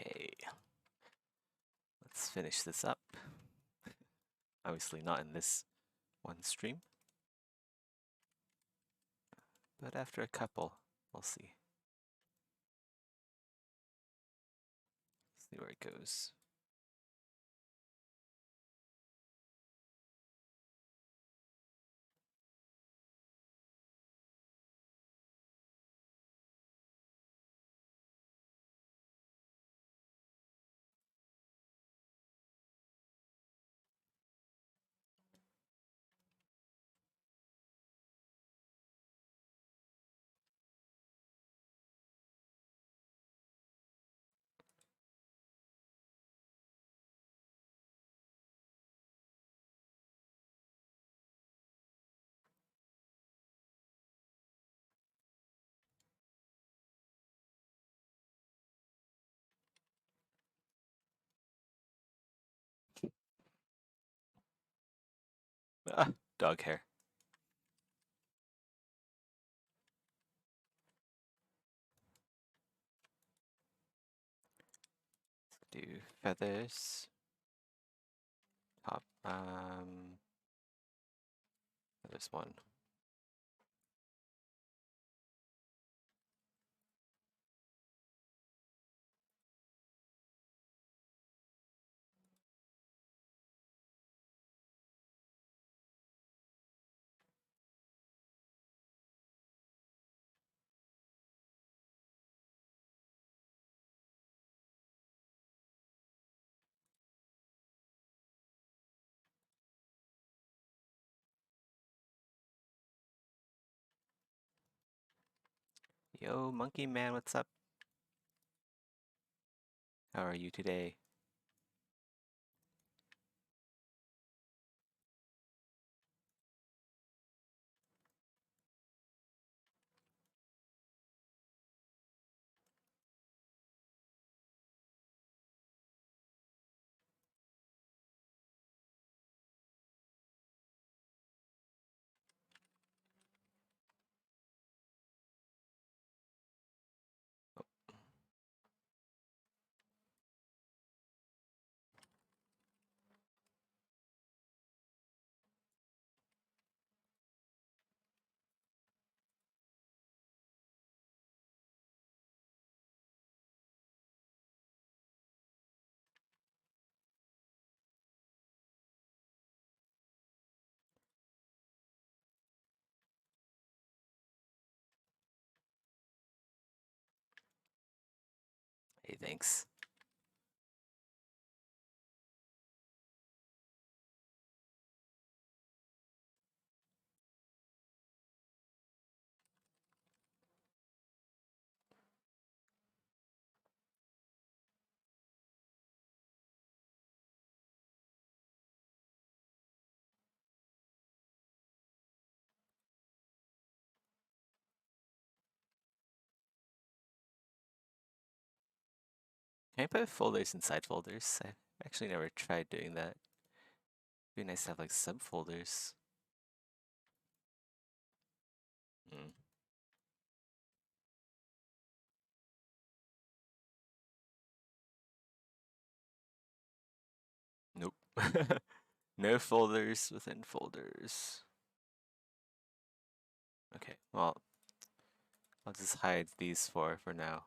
Okay, let's finish this up. Obviously not in this one stream, but after a couple, we'll see. See where it goes. Ah, dog hair. Do feathers. Top, there's one. Yo, monkey man, what's up? How are you today? Hey, thanks. Can I put folders inside folders? I've actually never tried doing that. Be nice to have like subfolders. Mm. Nope. No folders within folders. Okay, well, I'll just hide these four for now.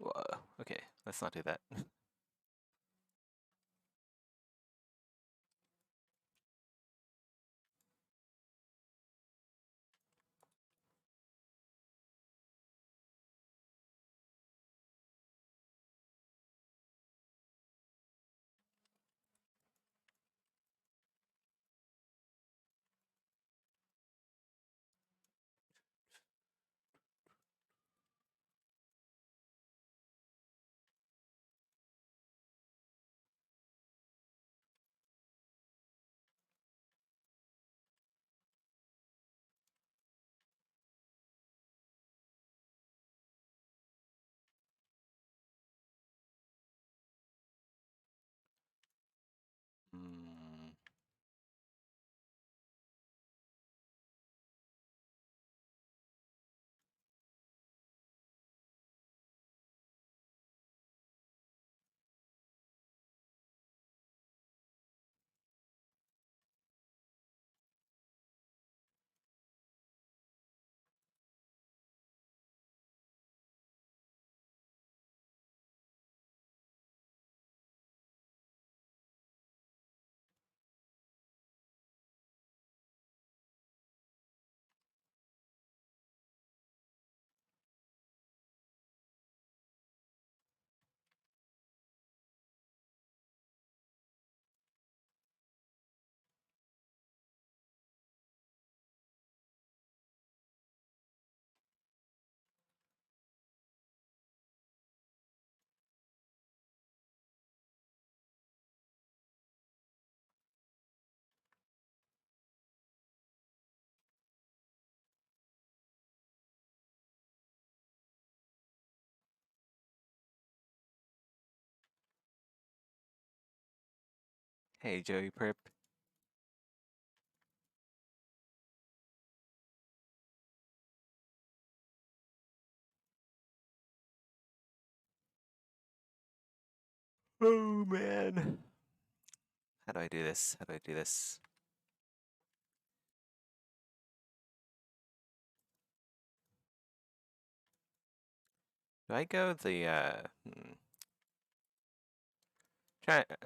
Whoa, okay, let's not do that. Hmm. Hey, Joey Perp. Oh man. How do I do this? How do I do this? Do I go the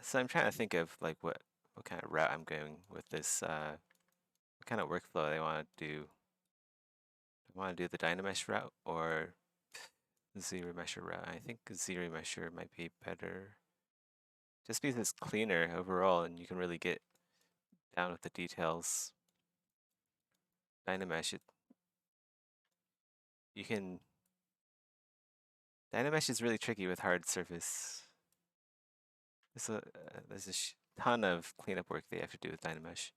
so I'm trying to think of like what kind of route I'm going with this what kind of workflow I want to do. I want to do the Dynamesh route or the ZRemesher route. I think ZRemesher might be better. Just because it's cleaner overall and you can really get down with the details. Dynamesh, you can. Dynamesh is really tricky with hard surface. There's a ton of cleanup work they have to do with Dynamesh.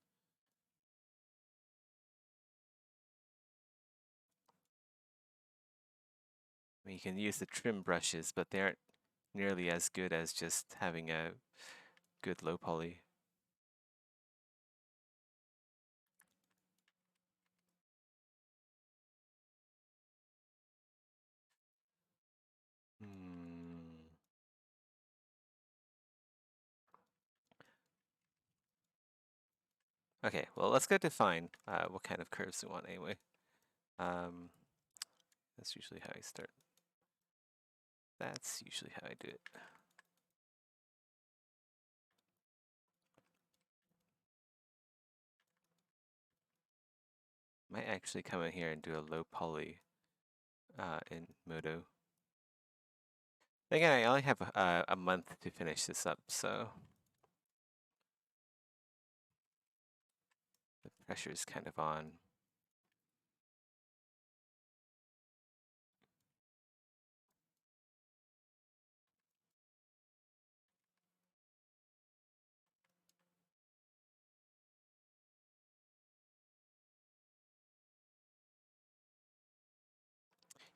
I mean, you can use the trim brushes, but they aren't nearly as good as just having a good low poly. Hmm. Okay, well, let's go define what kind of curves we want anyway. Um, that's usually how I start. That's usually how I do it. Might actually come in here and do a low poly in Modo. Again, I only have a month to finish this up, so the pressure is kind of on.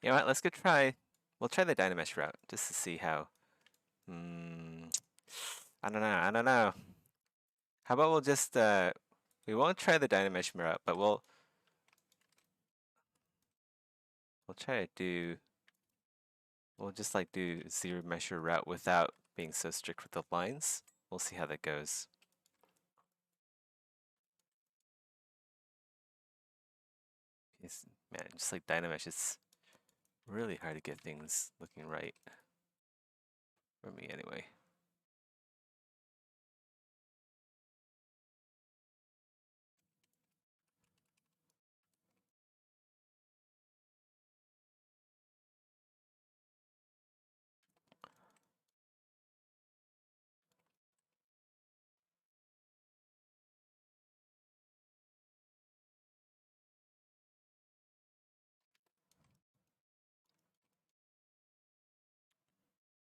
You know what? Let's go try. We'll try the Dynamesh route just to see how. I don't know. I don't know. How about we'll just we won't try the Dynamesh route, but we'll try to do. We'll just like do ZRemesher route without being so strict with the lines. We'll see how that goes. Man, just like Dynamesh, it's really hard to get things looking right. For me, anyway.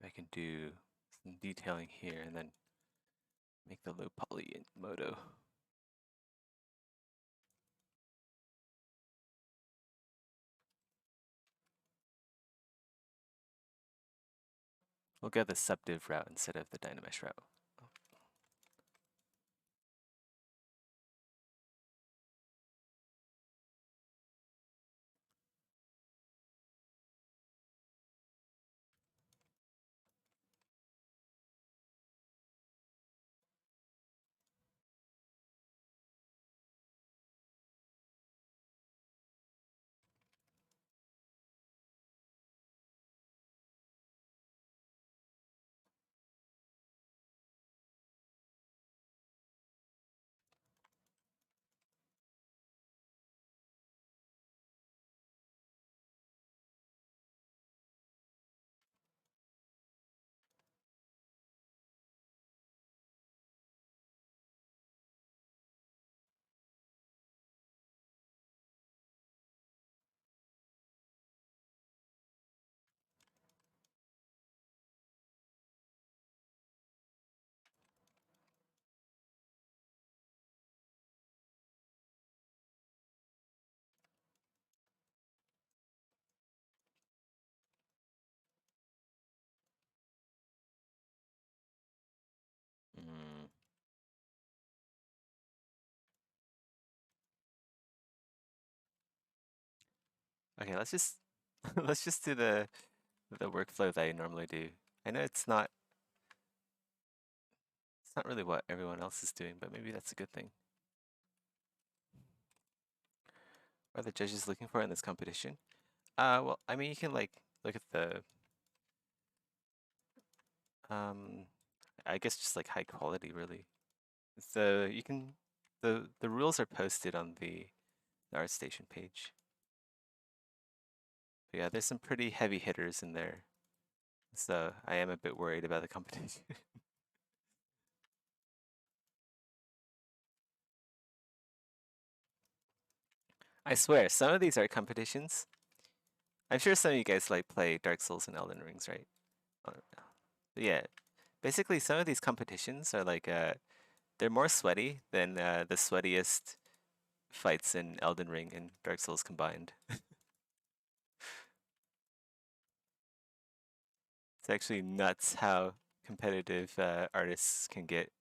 I can do some detailing here and then make the low poly in Modo. We'll go the subdiv route instead of the Dynamesh route. Mm. Okay, let's just let's just do the workflow that I normally do. I know it's not really what everyone else is doing, but maybe that's a good thing. What are the judges looking for in this competition? Well, I mean, you can like look at the um, I guess just like high quality, really. So you can the rules are posted on the ArtStation page. But yeah, there's some pretty heavy hitters in there, so I am a bit worried about the competition. I swear, some of these art competitions. I'm sure some of you guys like play Dark Souls and Elden Rings, right? Or- Yeah, basically some of these competitions are like they're more sweaty than the sweatiest fights in Elden Ring and Dark Souls combined. It's actually nuts how competitive artists can get.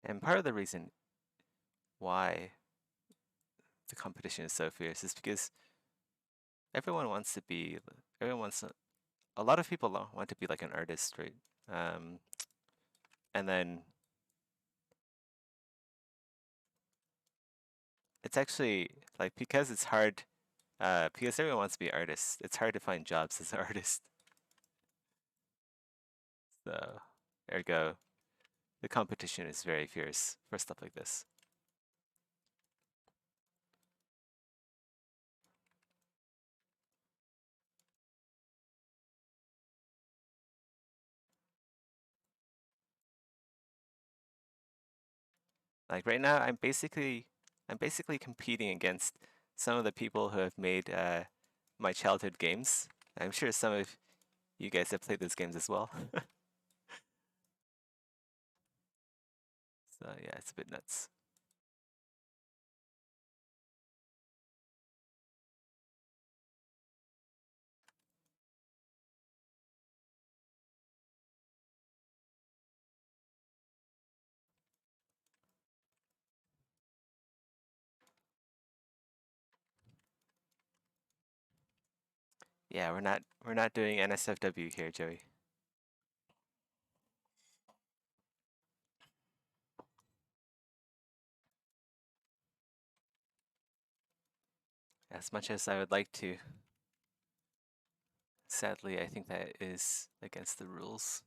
And part of the reason why the competition is so fierce is because everyone wants to be, everyone wants to, a lot of people want to be like an artist, right? Um, and then it's actually like because it's hard, because everyone wants to be artists, it's hard to find jobs as an artist. So, ergo, the competition is very fierce for stuff like this. Like right now, I'm basically competing against some of the people who have made my childhood games. I'm sure some of you guys have played those games as well. So yeah, it's a bit nuts. Yeah, we're not doing NSFW here, Joey. As much as I would like to, sadly, I think that is against the rules.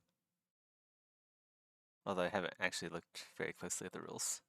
Although I haven't actually looked very closely at the rules.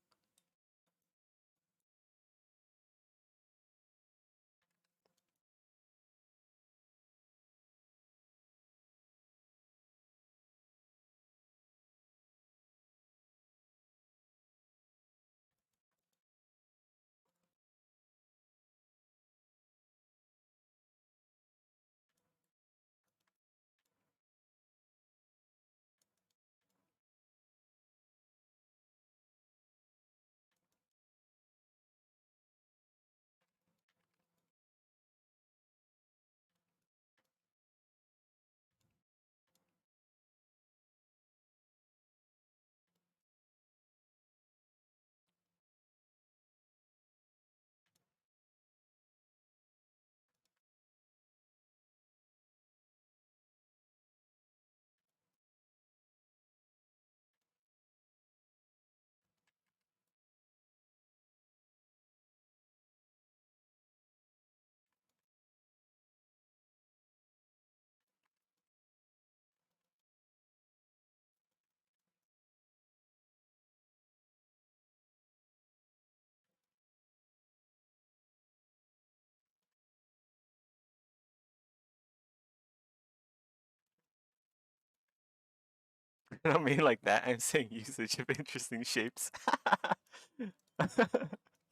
I don't mean like that. I'm saying usage of interesting shapes.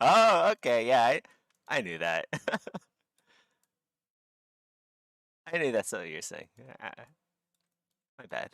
Oh, okay, yeah, I knew that. I knew that's what you're saying. My bad.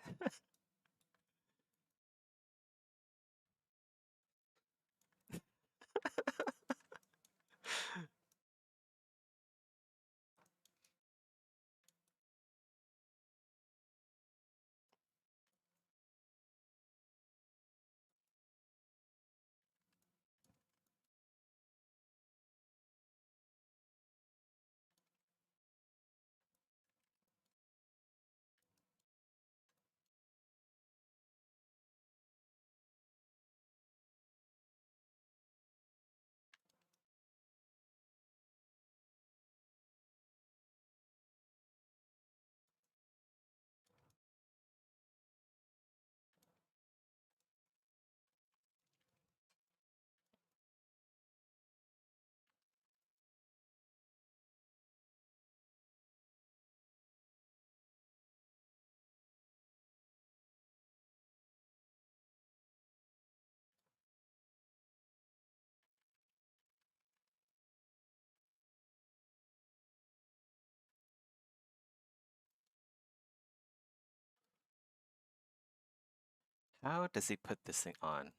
How does he put this thing on?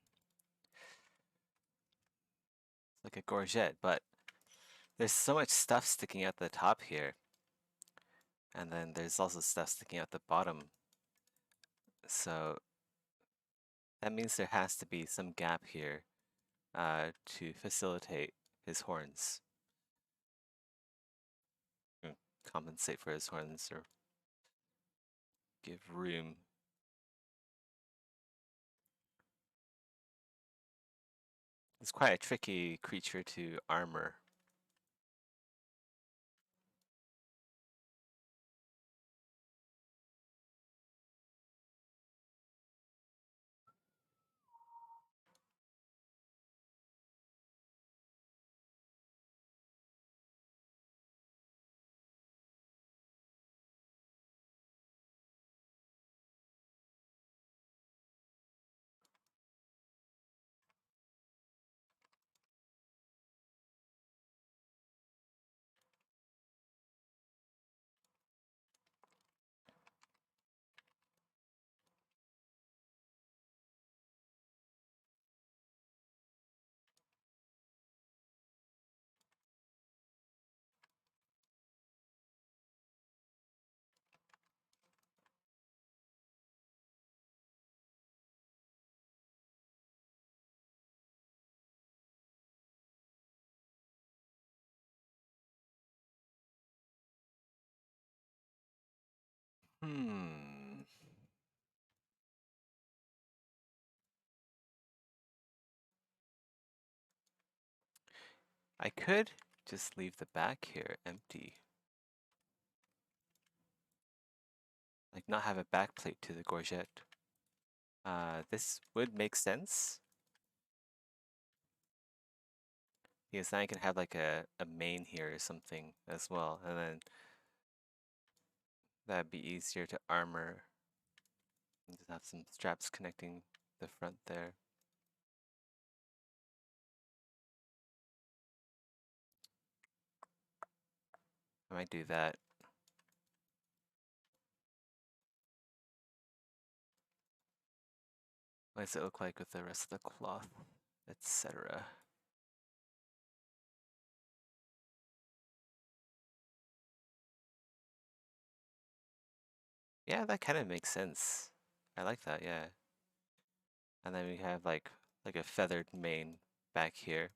It's like a courgette, but there's so much stuff sticking out the top here. And then there's also stuff sticking out the bottom. So that means there has to be some gap here to facilitate his horns. Mm, compensate for his horns or give room. It's quite a tricky creature to armor. Hmm. I could just leave the back here empty. Like not have a back plate to the courgette. This would make sense. Because then I can have like a main here or something as well. And then that'd be easier to armor. And just have some straps connecting the front there. I might do that. What does it look like with the rest of the cloth, etc.? Yeah, that kind of makes sense. I like that, yeah. And then we have like a feathered mane back here.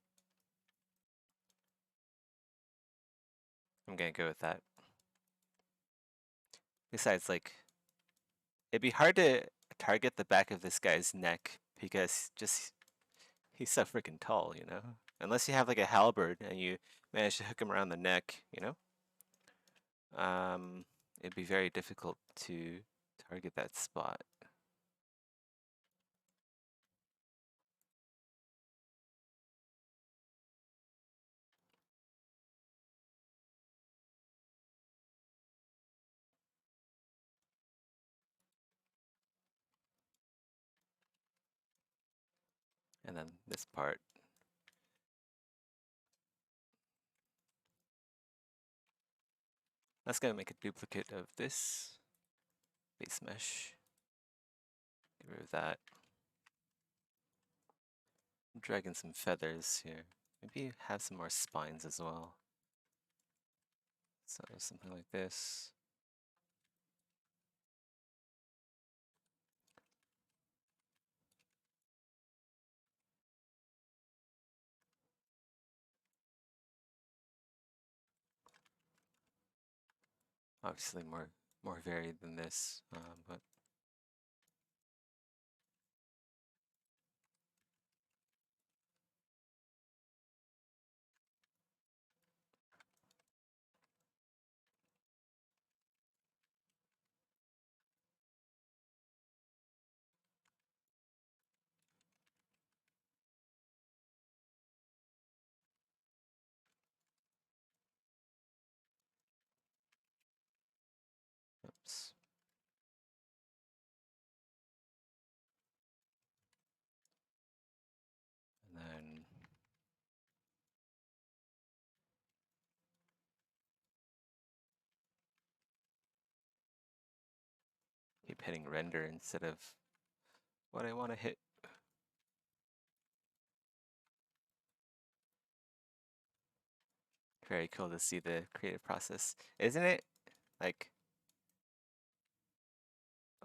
I'm gonna go with that. Besides, like, it'd be hard to target the back of this guy's neck because just he's so freaking tall, you know? Unless you have like a halberd and you manage to hook him around the neck, you know? It'd be very difficult to target that spot. And then this part. That's gonna make a duplicate of this base mesh. Get rid of that. I'm dragging some feathers here. Maybe have some more spines as well. So something like this. Obviously more varied than this, but oops. And then keep hitting render instead of what I want to hit. Very cool to see the creative process, isn't it? Like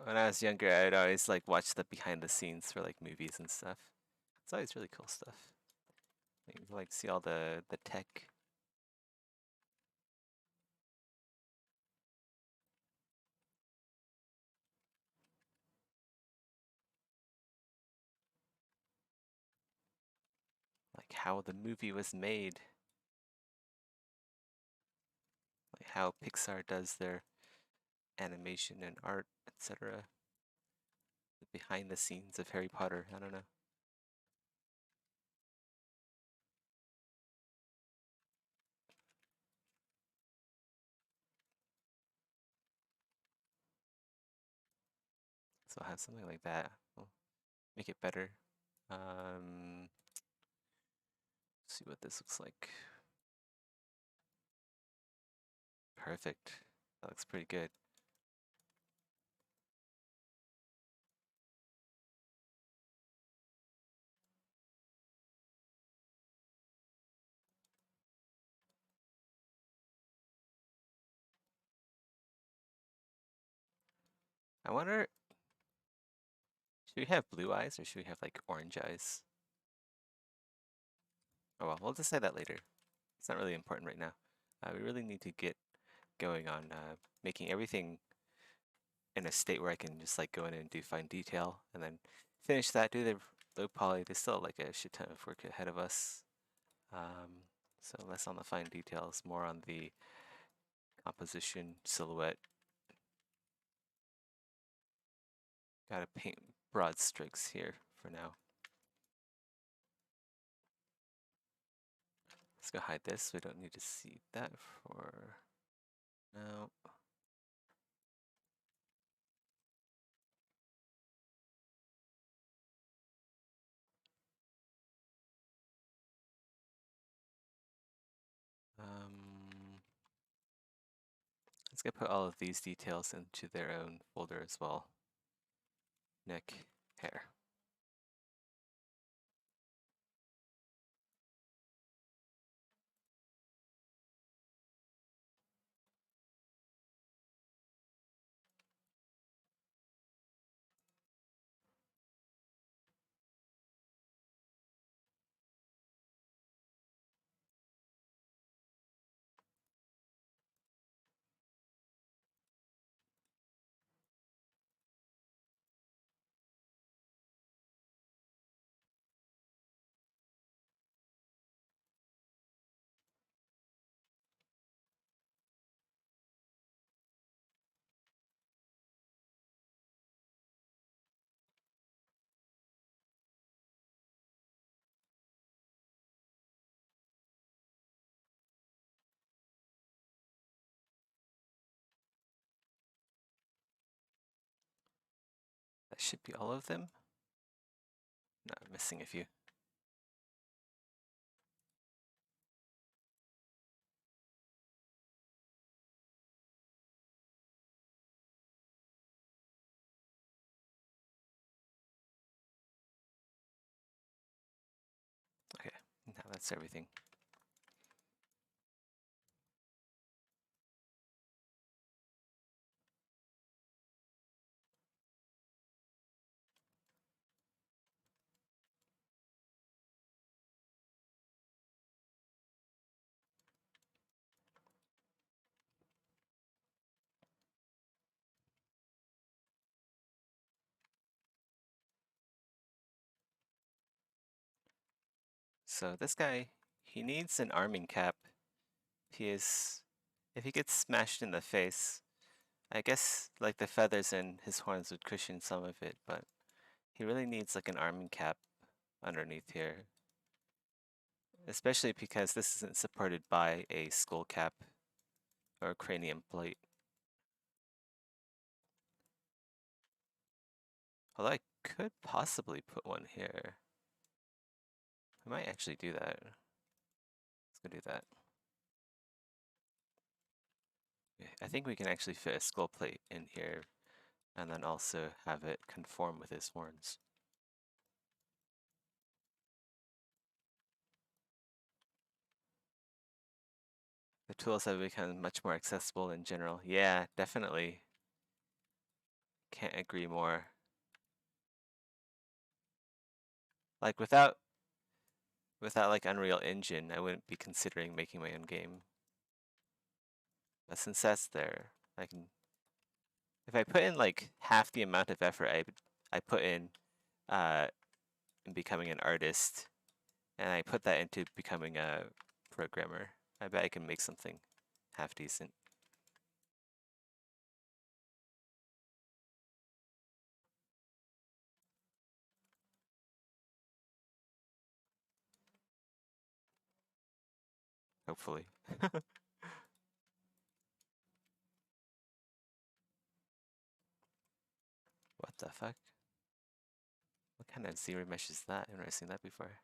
when I was younger, I'd always like watch the behind the scenes for like movies and stuff. It's always really cool stuff. Like see all the tech. Like how the movie was made. Like how Pixar does their animation and art, etc. The behind the scenes of Harry Potter. I don't know. So I'll have something like that. We'll make it better. See what this looks like. Perfect. That looks pretty good. I wonder, should we have blue eyes or should we have like orange eyes? Oh well, we'll decide that later. It's not really important right now. We really need to get going on making everything in a state where I can just like go in and do fine detail and then finish that, do the low poly. There's still like a shit ton of work ahead of us. So less on the fine details, more on the composition, silhouette. Gotta paint broad strokes here for now. Let's go hide this. We don't need to see that for now. Let's go put all of these details into their own folder as well. Neck, hair. That should be all of them. No, I'm missing a few. Okay, now that's everything. So this guy, he needs an arming cap. If he gets smashed in the face, I guess like the feathers in his horns would cushion some of it, but he really needs like an arming cap underneath here. Especially because this isn't supported by a skull cap or a cranium plate. Although I could possibly put one here. I might actually do that. Let's go do that. I think we can actually fit a skull plate in here and then also have it conform with his horns. The tools have become much more accessible in general. Yeah, definitely. Can't agree more. Like without like Unreal Engine, I wouldn't be considering making my own game. But since that's there, I can. If I put in like half the amount of effort I put in becoming an artist, and I put that into becoming a programmer, I bet I can make something half decent. Hopefully. What the fuck? What kind of zero mesh is that? I've never seen that before.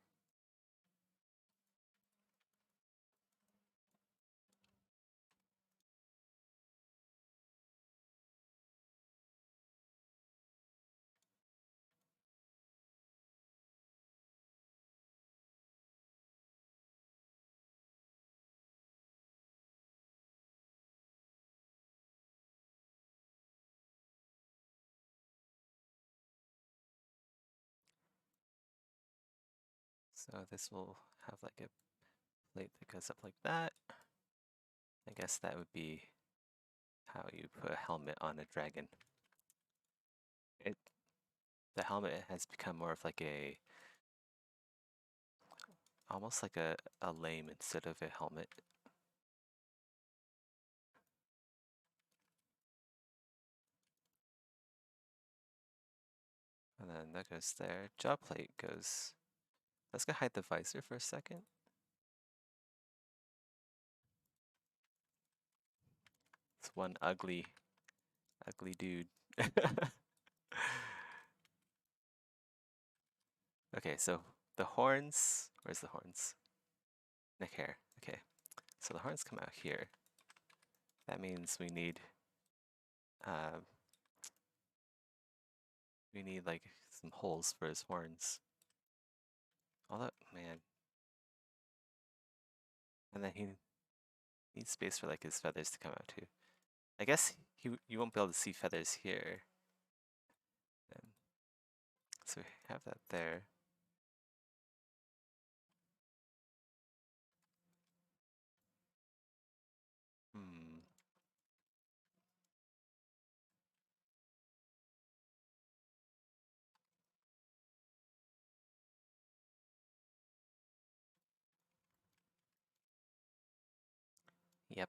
So this will have like a plate that goes up like that. I guess that would be how you put a helmet on a dragon. It the helmet has become more of like almost like a lame instead of a helmet. And then that goes there. Jaw plate goes. Let's go hide the visor for a second. It's one ugly dude. Okay, so the horns, where's the horns? Neck hair, okay. So the horns come out here. That means uh, we need like some holes for his horns. Although, man. And then he needs space for like his feathers to come out too. I guess you won't be able to see feathers here. So we have that there. Hmm. Yep.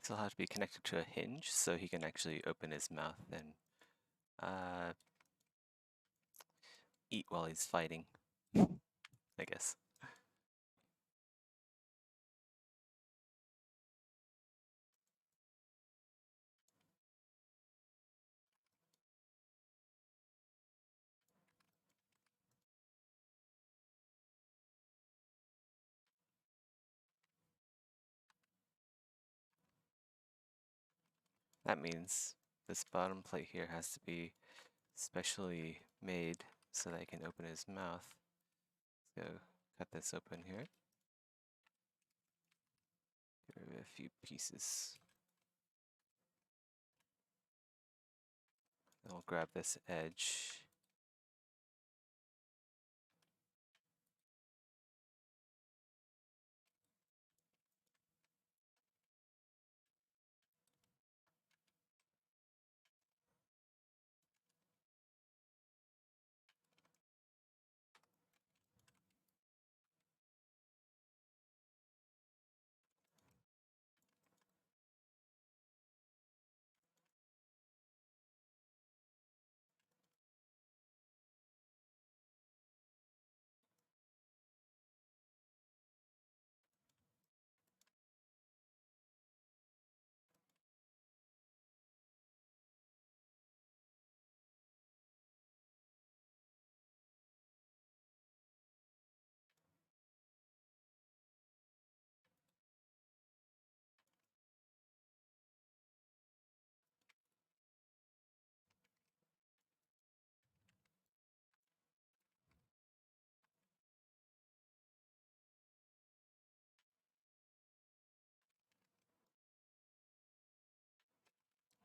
This will have to be connected to a hinge so he can actually open his mouth and uh, eat while he's fighting, I guess. That means this bottom plate here has to be specially made so that I can open his mouth. So cut this open here. Get rid of a few pieces. Then we'll grab this edge.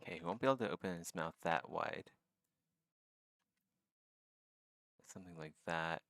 Okay, he won't be able to open his mouth that wide. Something like that.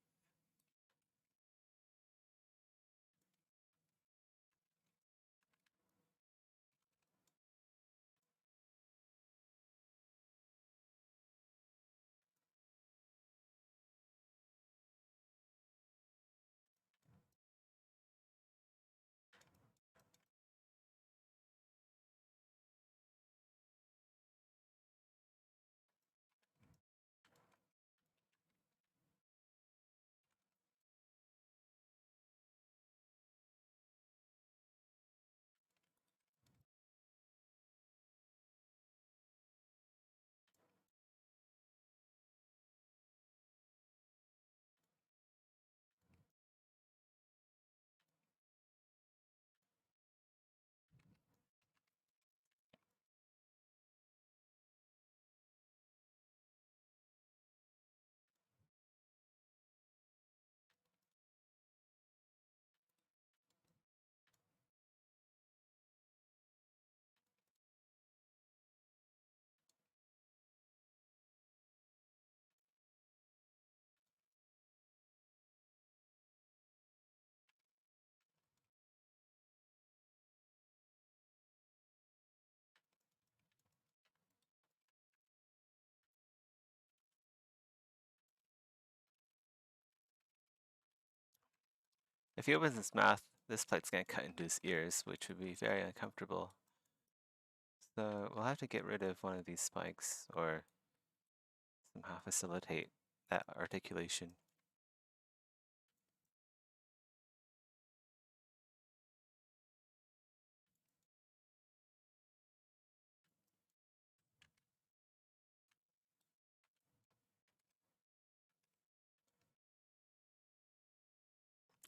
If he opens his mouth, this plate's going to cut into his ears, which would be very uncomfortable. So we'll have to get rid of one of these spikes or somehow facilitate that articulation.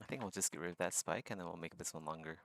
I think we'll just get rid of that spike and then we'll make this one longer.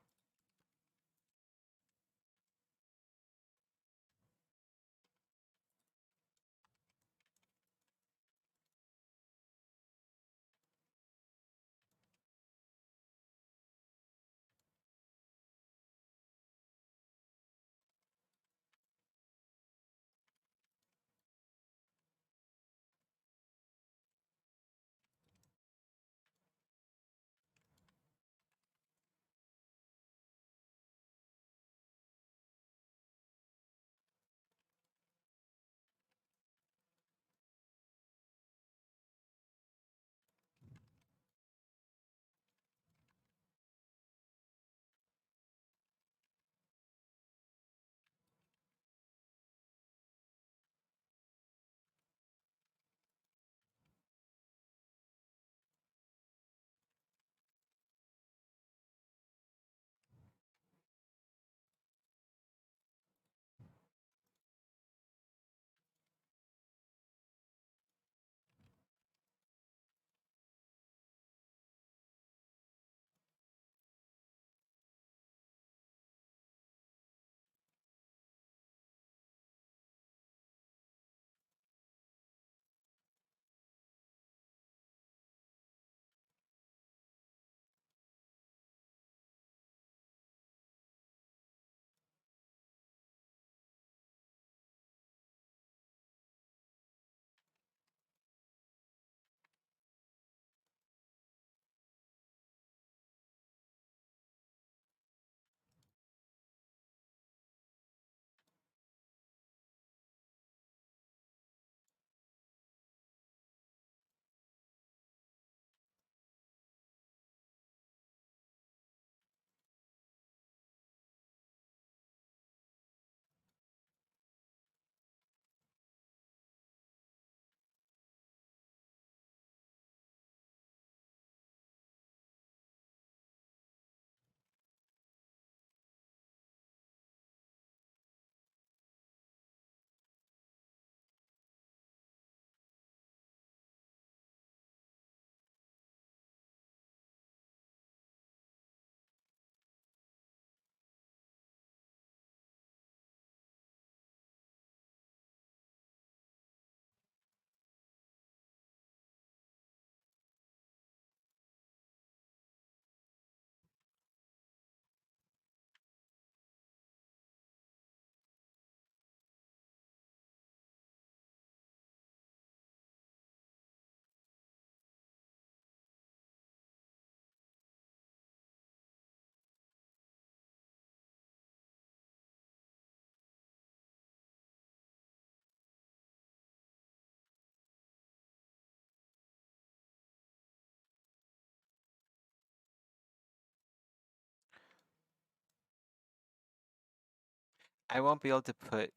I won't be able to put,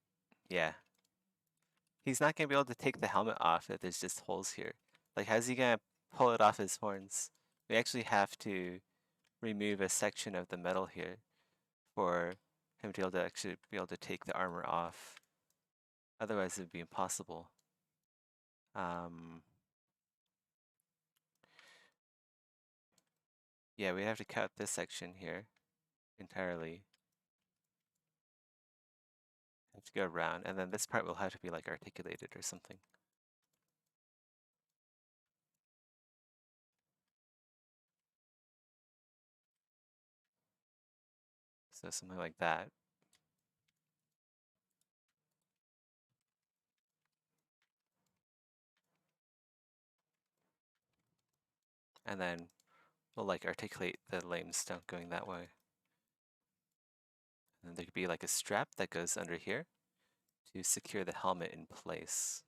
yeah. He's not gonna be able to take the helmet off if there's just holes here. Like, how's he gonna pull it off his horns? We actually have to remove a section of the metal here for him to be able to actually be able to take the armor off. Otherwise, it'd be impossible. Yeah, we have to cut this section here entirely. Have to go around, and then this part will have to be like articulated or something. So something like that. And then we'll like articulate the lame stump going that way. And there could be like a strap that goes under here to secure the helmet in place.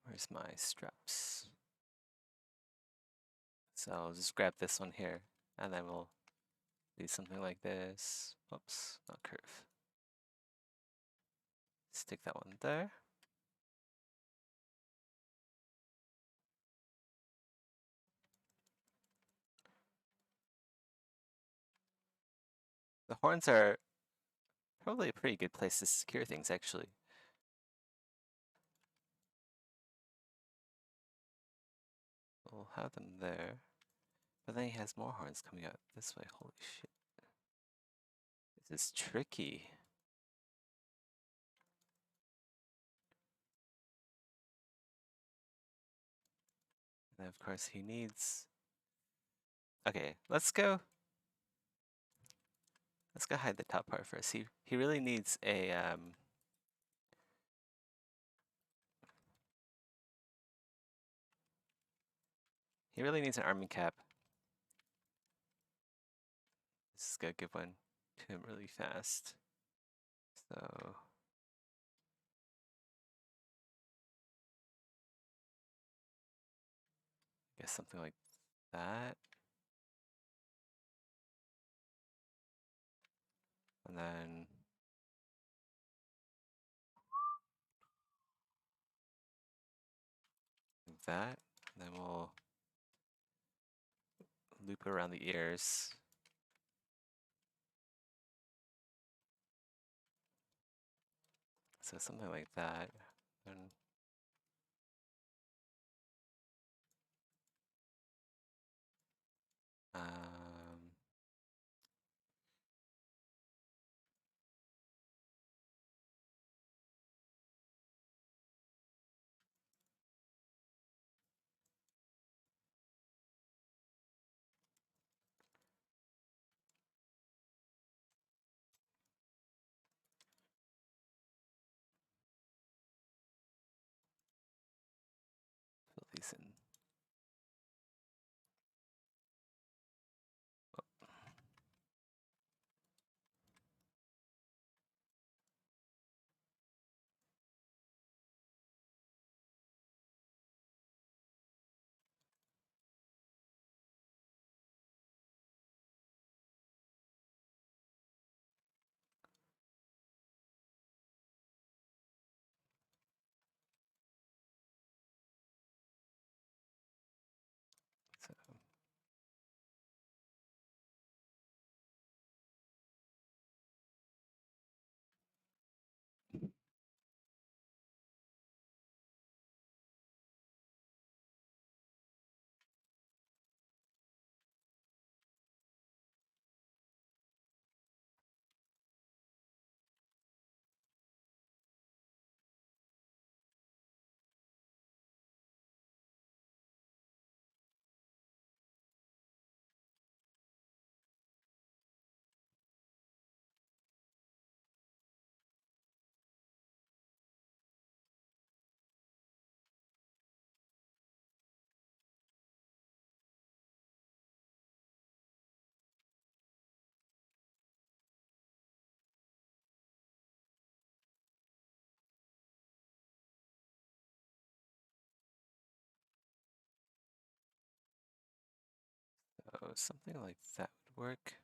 Where's my straps? So I'll just grab this one here, and then we'll do something like this. Oops, not curve. Stick that one there. The horns are probably a pretty good place to secure things, actually. We'll have them there. But then he has more horns coming out this way. Holy shit. This is tricky. And then of course he needs... Okay, let's go hide the top part first. He really needs a he really needs an army cap. This is gonna give one to him really fast. So I guess something like that. And then like that. And then we'll loop around the ears. So something like that. And um, fill these in. something like that would work.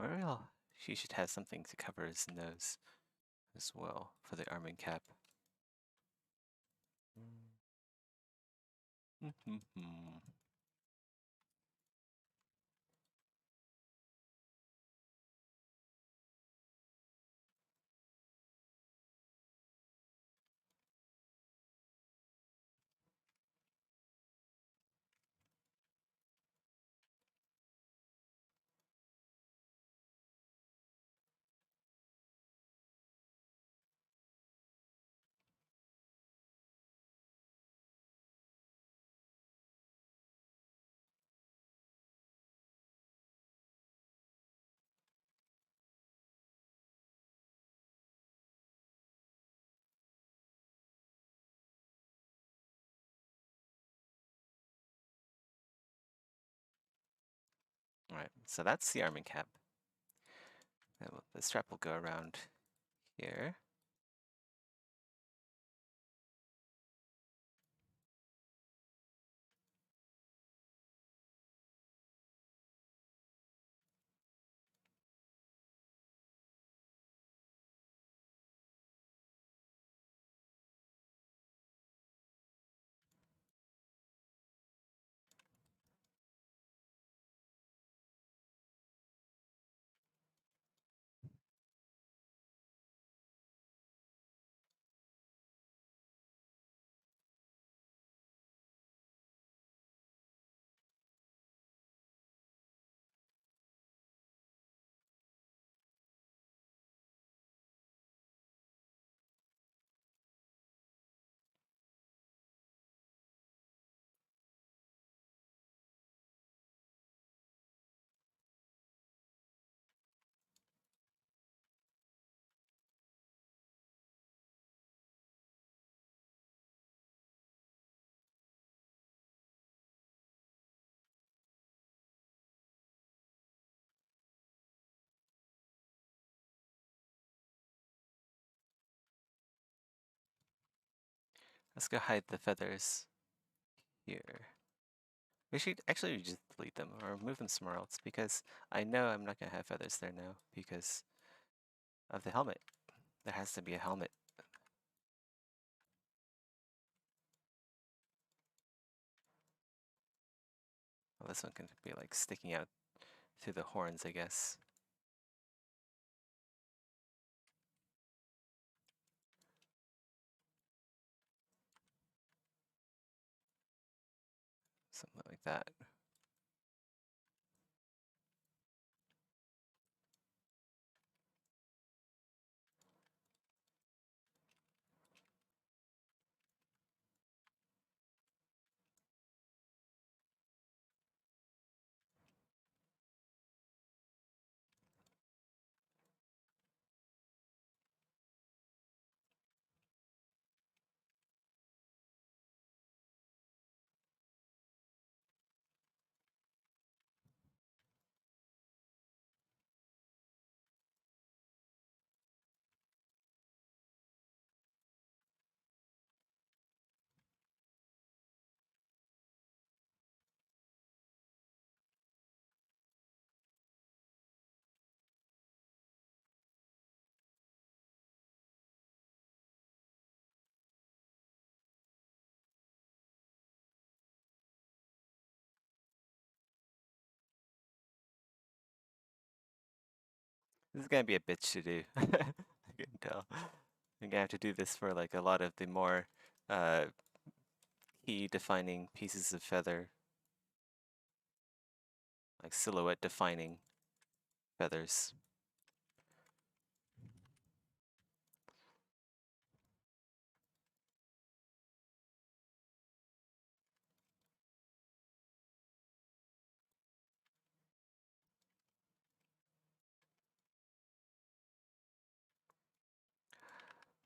Or well, she should have something to cover his nose as well for the arming cap. Alright, so that's the arming cap. The strap will go around here. Let's go hide the feathers here. We should actually just delete them or move them somewhere else because I know I'm not going to have feathers there now because of the helmet. There has to be a helmet. Well, this one can be like sticking out through the horns, I guess. Something like that. This is gonna be a bitch to do. I can tell. I'm gonna have to do this for like a lot of the more uh, key defining pieces of feather, like silhouette defining feathers.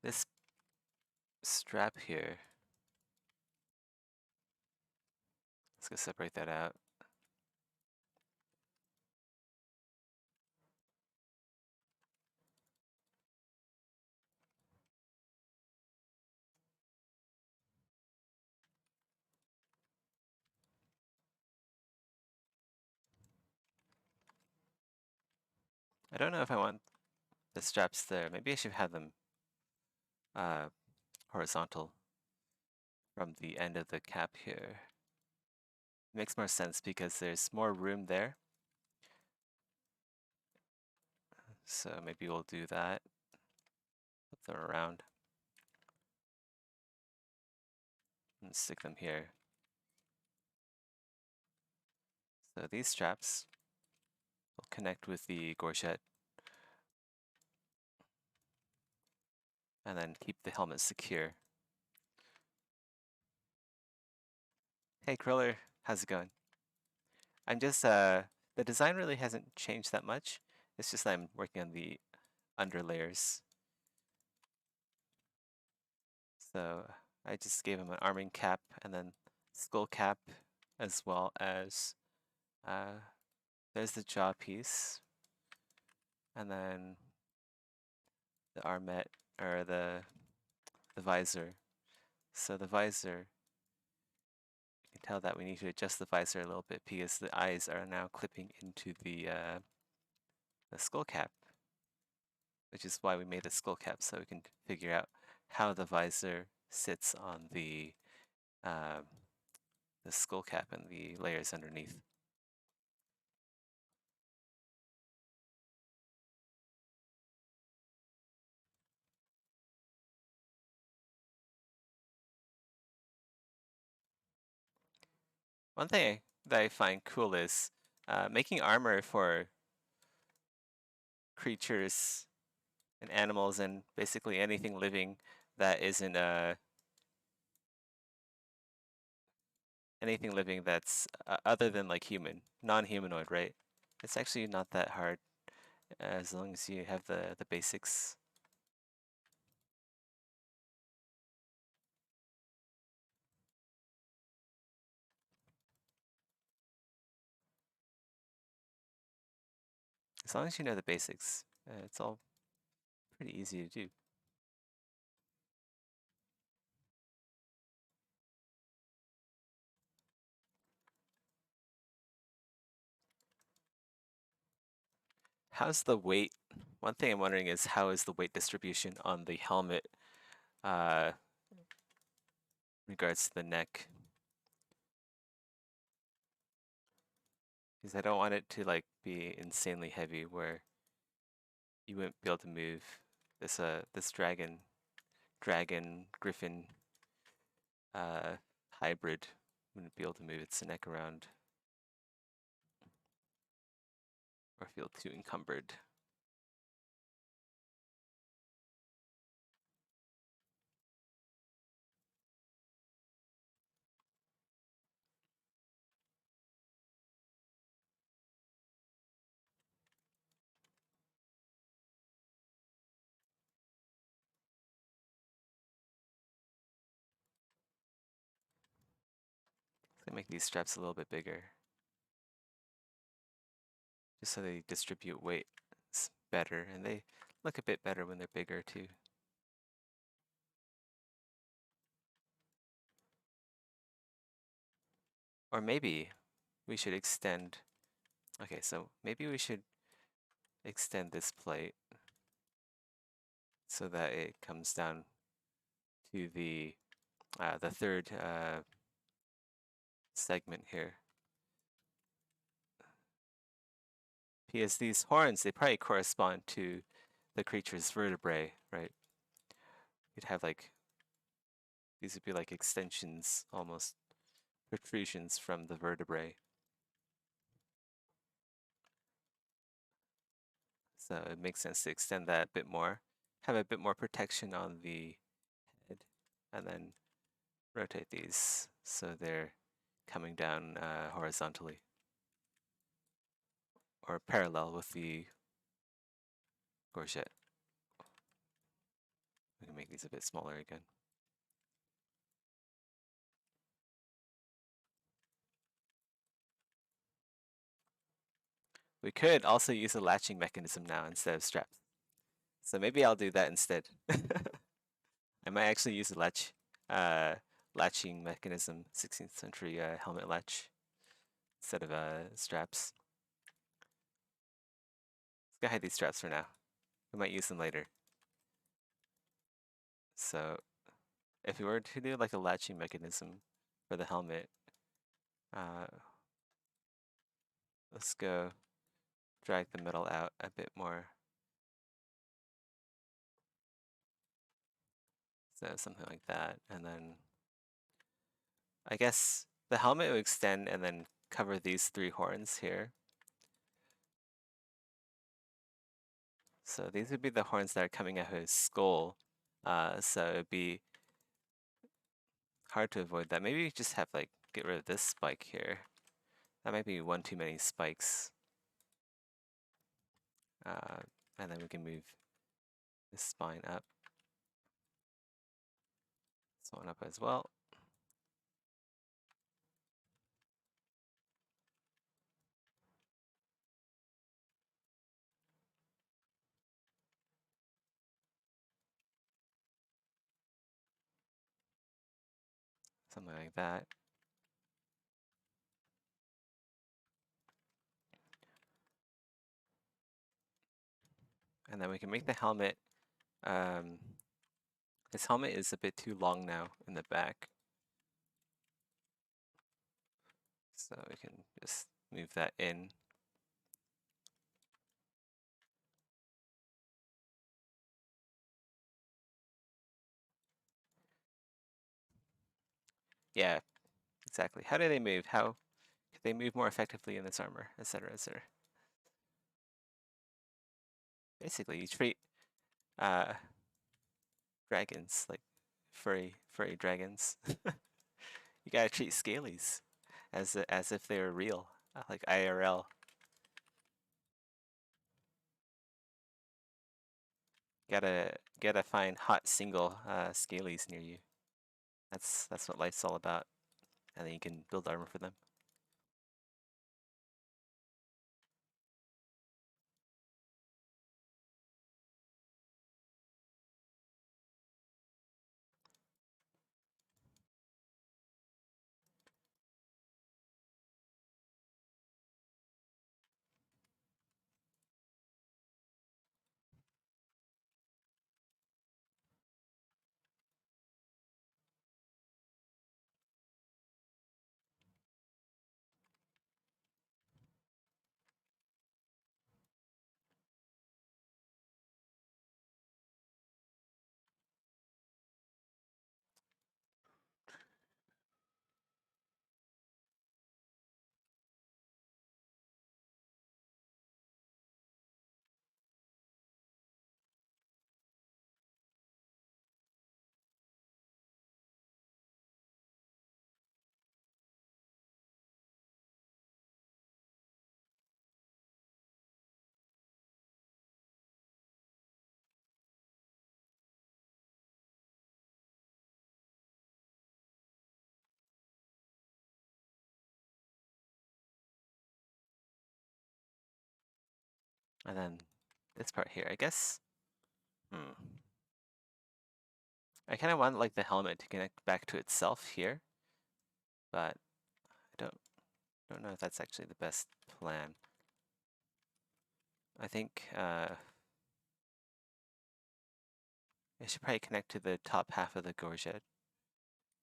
This strap here, let's go separate that out. I don't know if I want the straps there. Maybe I should have them uh, horizontal from the end of the cap here. Makes more sense because there's more room there. So maybe we'll do that. Flip them around and stick them here. So these straps will connect with the gorget and then keep the helmet secure. Hey Kriller, how's it going? I'm just, the design really hasn't changed that much. It's just I'm working on the under layers. So I just gave him an arming cap and then skull cap, as well as there's the jaw piece, and then the armet, or the visor. So the visor, you can tell that we need to adjust the visor a little bit because the eyes are now clipping into the skull cap, which is why we made the skull cap, so we can figure out how the visor sits on the skull cap and the layers underneath. One thing that I find cool is making armor for creatures and animals and basically anything living that isn't anything living that's other than like human, non-humanoid, right? It's actually not that hard as long as you have the basics. As long as you know the basics, it's all pretty easy to do. How's the weight? One thing I'm wondering is how is the weight distribution on the helmet uh, regards to the neck? Because I don't want it to like be insanely heavy where you wouldn't be able to move this dragon griffin hybrid wouldn't be able to move its neck around or feel too encumbered. So I make these straps a little bit bigger, just so they distribute weight better, and they look a bit better when they're bigger too. Or maybe we should extend, okay, so maybe we should extend this plate so that it comes down to the third segment here. Because these horns, they probably correspond to the creature's vertebrae, right? You'd have like, these would be like extensions, almost protrusions from the vertebrae. So it makes sense to extend that a bit more, have a bit more protection on the head, and then rotate these so they're coming down horizontally or parallel with the gorget. We can make these a bit smaller again. We could also use a latching mechanism now instead of straps. So maybe I'll do that instead. I might actually use a latching mechanism, 16th century helmet latch, instead of straps. Let's go hide these straps for now. We might use them later. So if we were to do like a latching mechanism for the helmet, let's go drag the metal out a bit more. So something like that. And then I guess the helmet would extend and then cover these three horns here. So these would be the horns that are coming out of his skull. So it'd be hard to avoid that. Maybe just have like get rid of this spike here. That might be one too many spikes. And then we can move this spine up. This one up as well. Something like that. And then we can make the helmet. This helmet is a bit too long now in the back. So we can just move that in. Yeah, exactly. How do they move? How could they move more effectively in this armor, etc., etc.? Basically, you treat dragons like furry dragons. You gotta treat scalies as if they were real, like IRL. Gotta find hot single scalies near you. That's what life's all about, and then you can build armor for them. And then this part here, I guess. I kind of want like the helmet to connect back to itself here, but I don't know if that's actually the best plan. I think it should probably connect to the top half of the gorget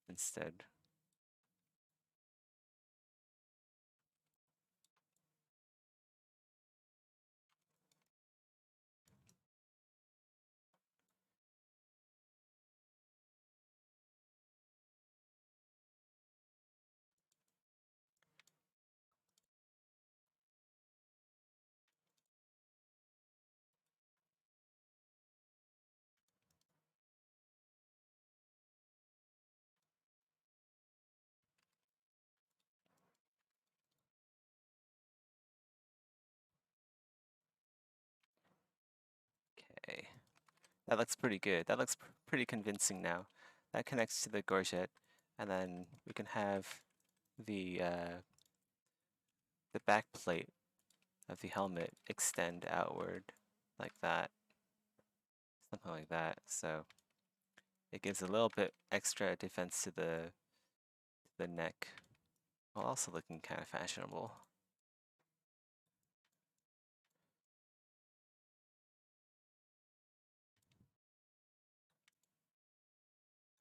instead. That looks pretty good. That looks pretty convincing now. That connects to the gorget, and then we can have the back plate of the helmet extend outward like that, something like that. So it gives a little bit extra defense to the neck, while also looking kind of fashionable.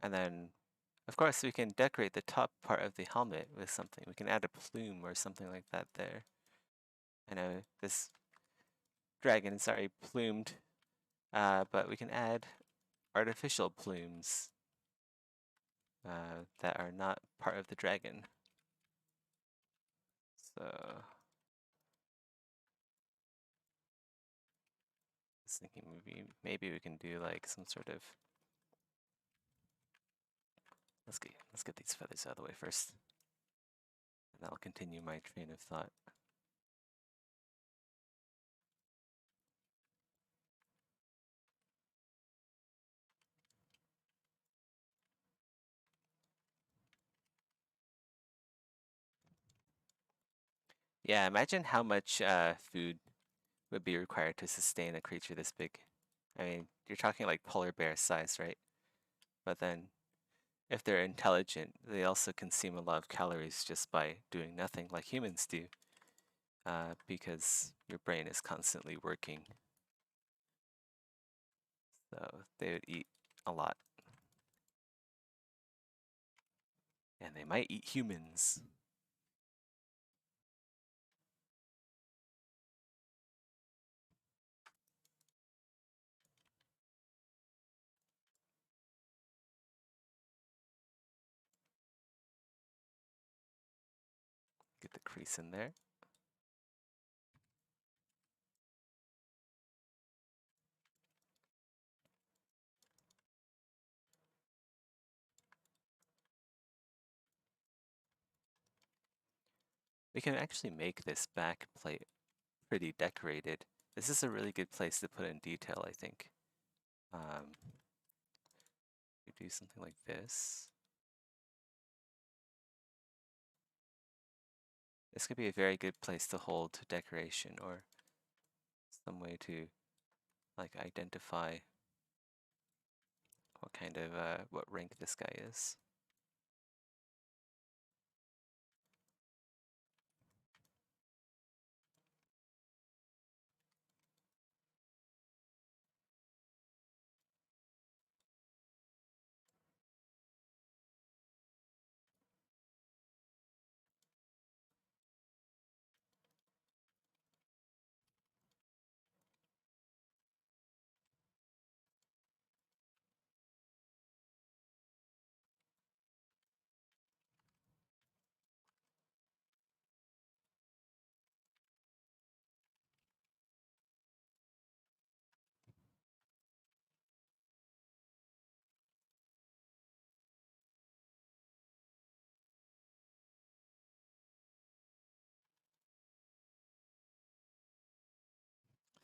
And then, of course, we can decorate the top part of the helmet with something. We can add a plume or something like that there. I know this dragon is already plumed, but we can add artificial plumes that are not part of the dragon. So, I was thinking maybe we can do like some sort of. Let's get these feathers out of the way first, and I'll continue my train of thought. Yeah, imagine how much food would be required to sustain a creature this big. I mean, you're talking like polar bear size, right? But then if they're intelligent, they also consume a lot of calories just by doing nothing like humans do, because your brain is constantly working. So they would eat a lot. And they might eat humans. Get the crease in there. We can actually make this back plate pretty decorated. This is a really good place to put in detail, I think. You do something like this. This could be a very good place to hold decoration or some way to like identify what kind of what rank this guy is.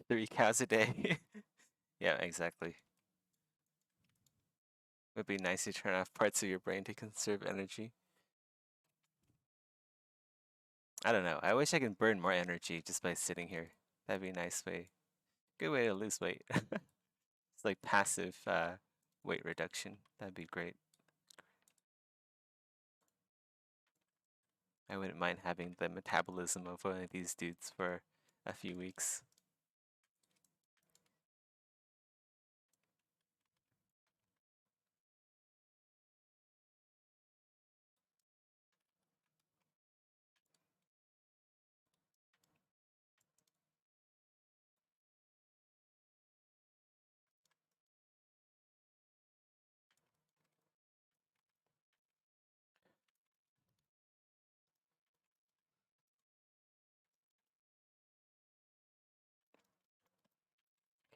Three cows a day. Yeah, exactly. Would be nice to turn off parts of your brain to conserve energy. I don't know. I wish I could burn more energy just by sitting here. That'd be a nice way. Good way to lose weight. It's like passive weight reduction. That'd be great. I wouldn't mind having the metabolism of one of these dudes for a few weeks.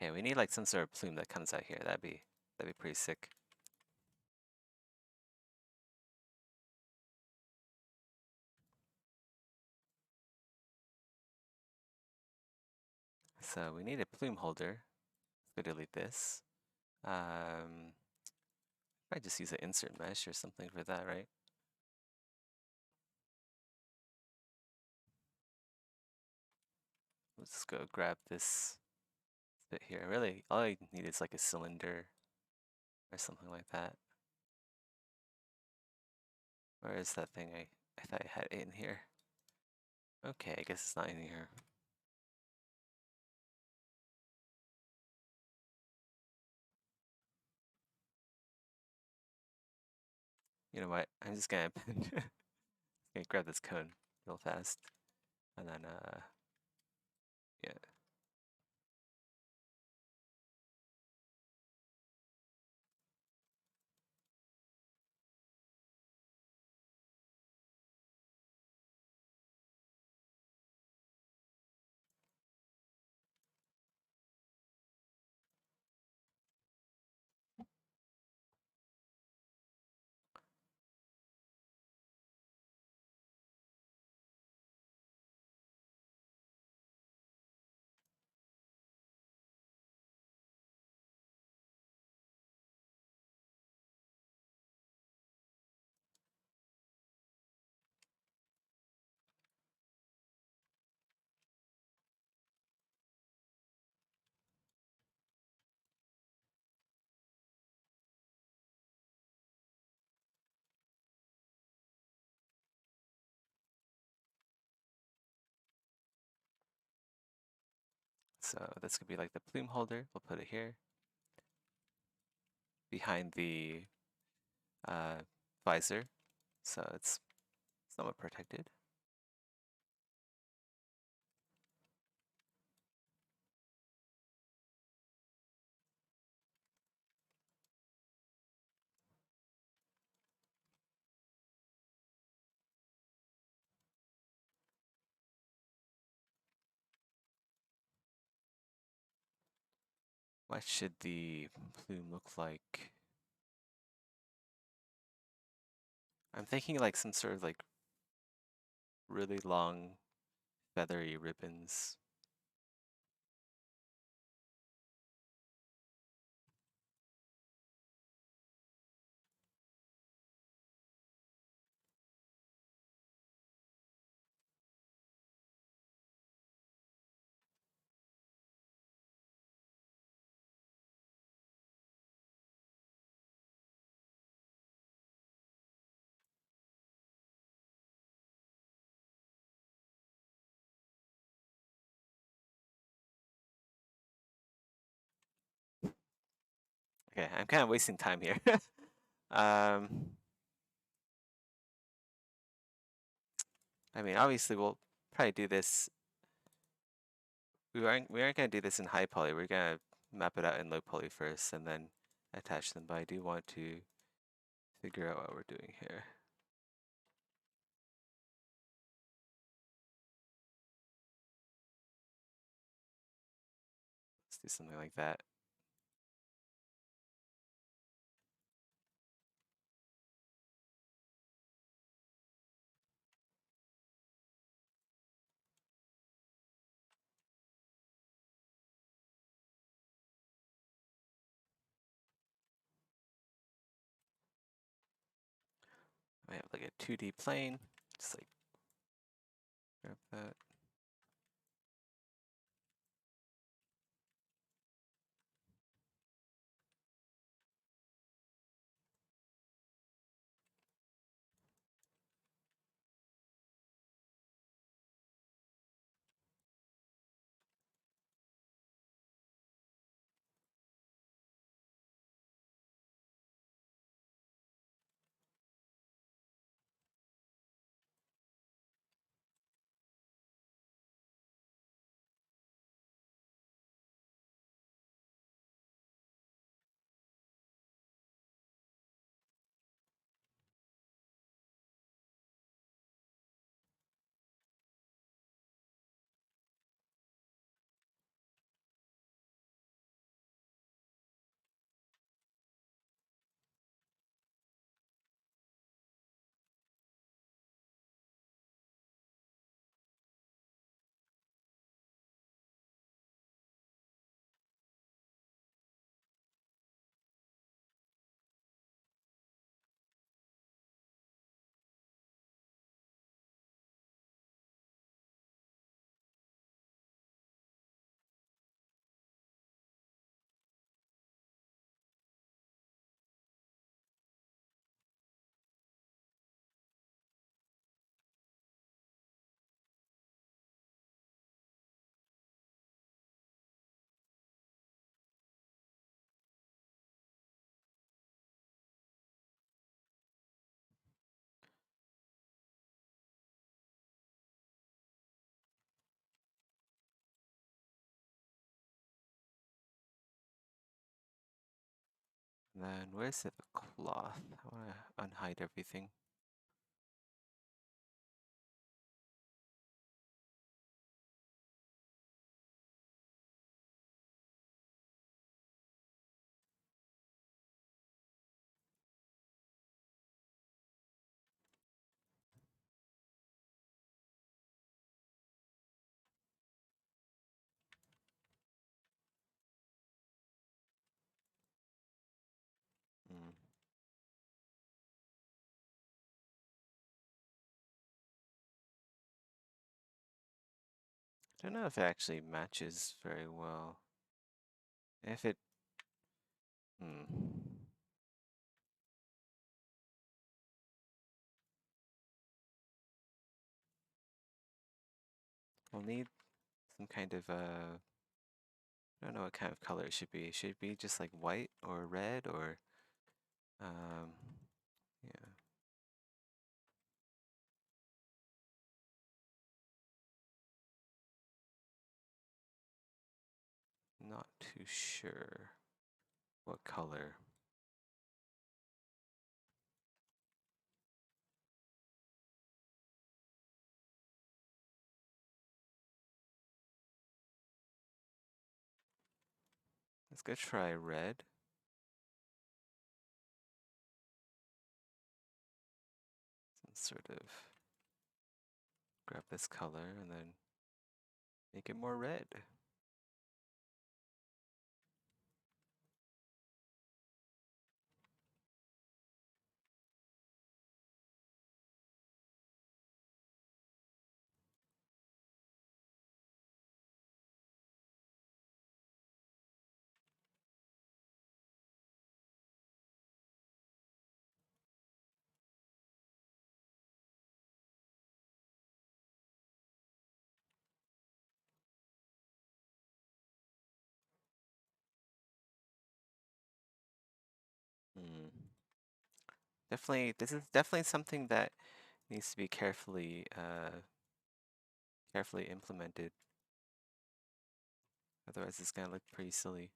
Okay, we need like some sort of plume that comes out here. That'd be pretty sick. So we need a plume holder. Let's go delete this. I just use an insert mesh or something for that, right? Let's go grab this bit here. Really, all I need is like a cylinder or something like that. Where is that thing? I thought I had it in here. Okay, I guess it's not in here. You know what? I'm just gonna, gonna grab this cone real fast. And then, yeah. So this could be like the plume holder. We'll put it here behind the visor, so it's somewhat protected. What should the plume look like? I'm thinking like some sort of like really long feathery ribbons. Okay, I'm kind of wasting time here. um, I mean, obviously we'll probably do this. We aren't gonna do this in high poly. We're gonna map it out in low poly first and then attach them. But I do want to figure out what we're doing here. Let's do something like that. I have like a 2D plane. Just like grab that. And then where's the cloth? I want to unhide everything. Mm. I don't know if it actually matches very well. If it, hmm. We'll need some kind of I don't know what kind of color it should be. Should it be just like white or red or um, yeah, not too sure what color. Let's go try red. Some sort of grab this color and then make it more red. Hmm. Definitely, this is definitely something that needs to be carefully implemented. Otherwise, it's gonna look pretty silly.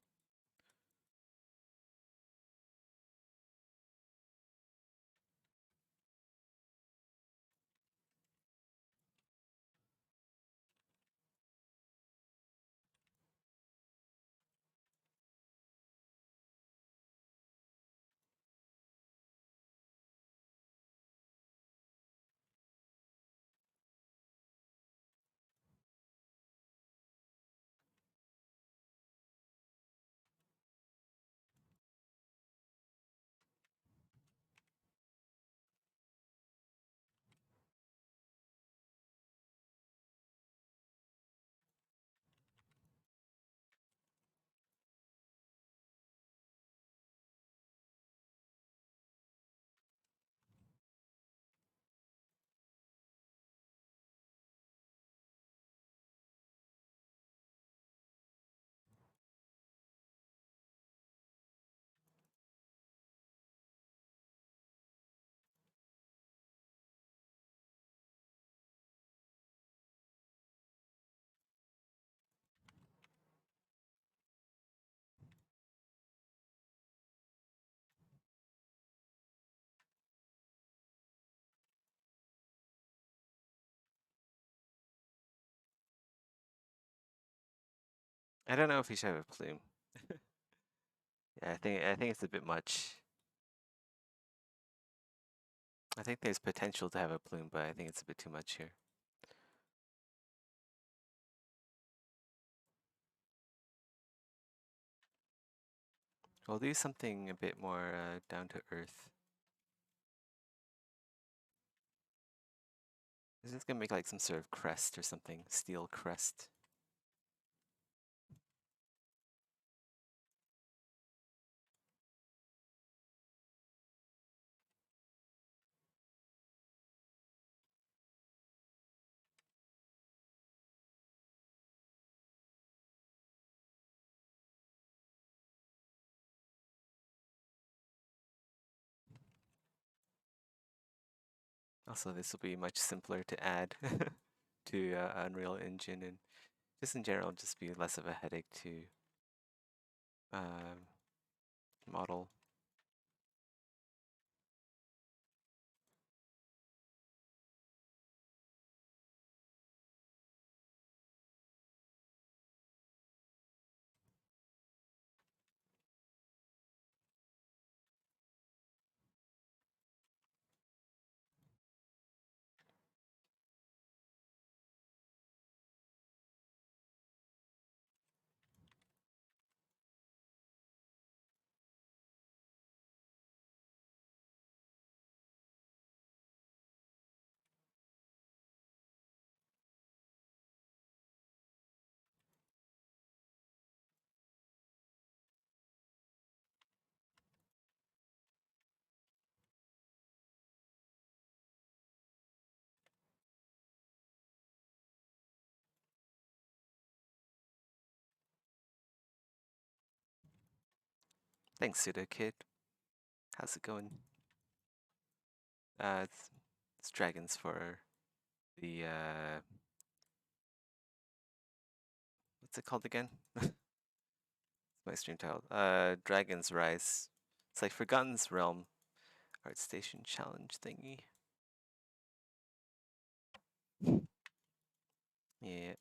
I don't know if he should have a plume. Yeah, I think it's a bit much. I think there's potential to have a plume, but I think it's a bit too much here. We'll do something a bit more down to earth. This is gonna make like some sort of crest or something, steel crest. Also, this will be much simpler to add to Unreal Engine, and just in general, just be less of a headache to model. Thanks, Pseudo Kid. How's it going? It's dragons for the what's it called again? It's my stream title. Dragon's Rise. It's like Forgotten's Realm ArtStation challenge thingy. Yeah.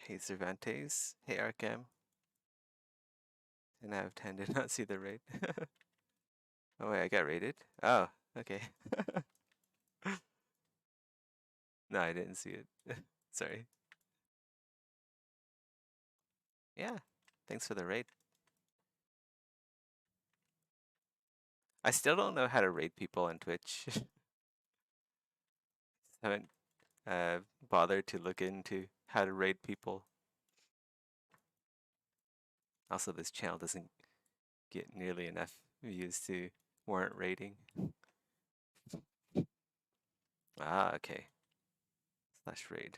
Hey Cervantes. Hey Arkham. 10 out of 10 did not see the raid. Oh wait, I got raided? Oh, okay. No, I didn't see it. Sorry. Yeah, thanks for the raid. I still don't know how to raid people on Twitch. Haven't bothered to look into how to raid people. Also, this channel doesn't get nearly enough views to warrant raiding. Ah, okay. Slash raid.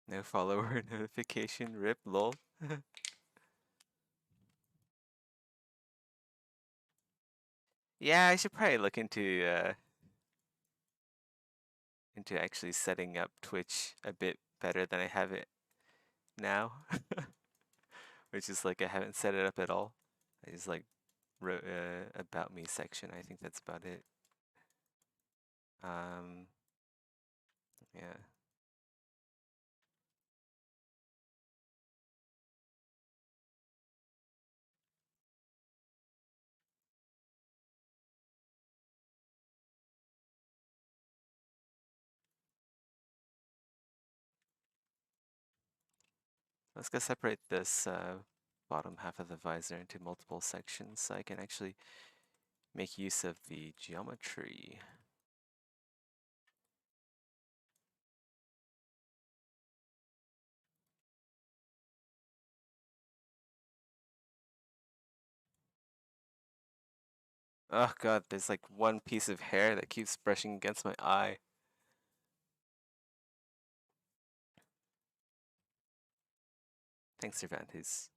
No follower notification. Rip, lol. Yeah, I should probably look into actually setting up Twitch a bit better than I have it now. Which is like I haven't set it up at all. I just like wrote about me section. I think that's about it. Yeah. Let's go separate this bottom half of the visor into multiple sections so I can actually make use of the geometry. Oh god, there's like one piece of hair that keeps brushing against my eye. Thanks, Cervantes.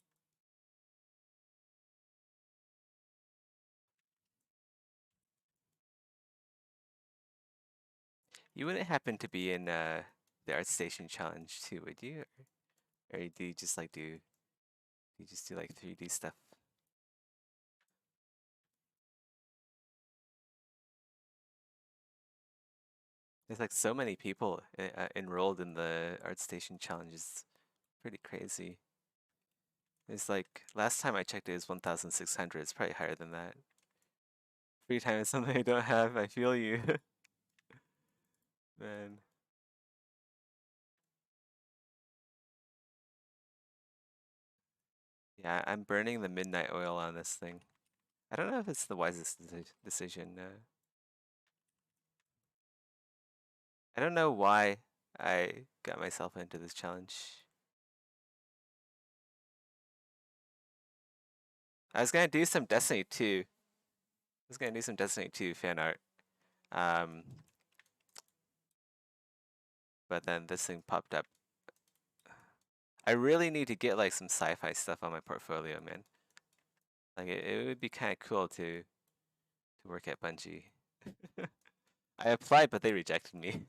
You wouldn't happen to be in the ArtStation challenge too, would you? Or do you just like you just do like 3D stuff? There's like so many people enrolled in the ArtStation challenge. It's pretty crazy. It's like last time I checked it was 1,600. It's probably higher than that. Free time is something I don't have. I feel you. Man. Yeah, I'm burning the midnight oil on this thing. I don't know if it's the wisest decision. I don't know why I got myself into this challenge. I was gonna do some Destiny 2. I was gonna do some Destiny 2 fan art. Um, but then this thing popped up. I really need to get like some sci-fi stuff on my portfolio, man. Like it would be kind of cool to work at Bungie. I applied, but they rejected me.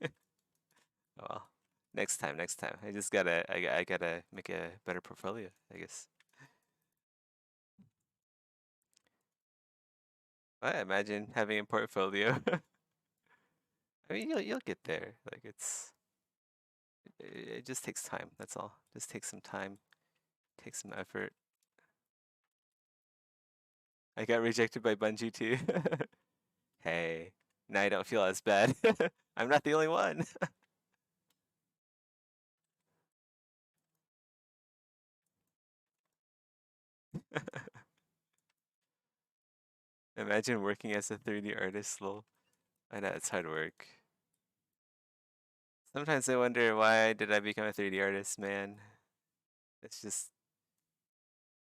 Oh well, next time, next time. I just gotta, I gotta make a better portfolio, I guess. I imagine having a portfolio. I mean, you'll get there. Like it just takes time. That's all. Just takes some time, takes some effort. I got rejected by Bungie too. Hey, now I don't feel as bad. I'm not the only one. Imagine working as a 3D artist, lol. I know it's hard work. Sometimes I wonder why did I become a 3D artist, man? It's just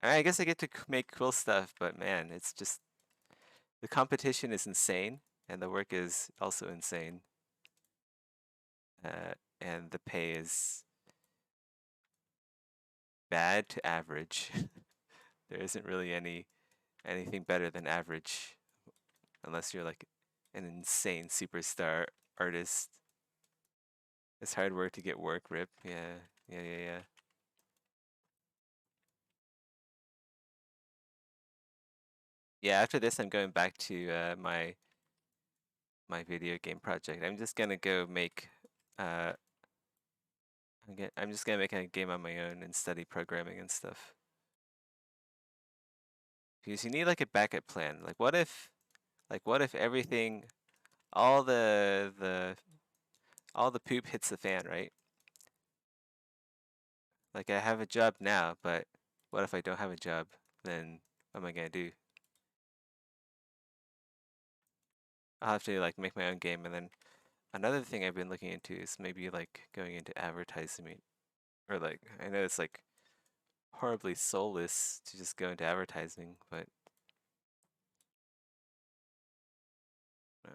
I guess I get to make cool stuff, but man, it's just the competition is insane and the work is also insane. And the pay is bad to average. There isn't really anything better than average unless you're like an insane superstar artist. It's hard work to get work, Rip. Yeah, yeah. Yeah, after this, I'm going back to my video game project. I'm just gonna go make uh, I'm just gonna make a game on my own and study programming and stuff. Because you need like a backup plan. What if everything, all all the poop hits the fan, right? Like I have a job now, but what if I don't have a job? Then what am I gonna do? I'll have to like make my own game, and then another thing I've been looking into is maybe like going into advertising, or like I know it's like horribly soulless to just go into advertising, but no.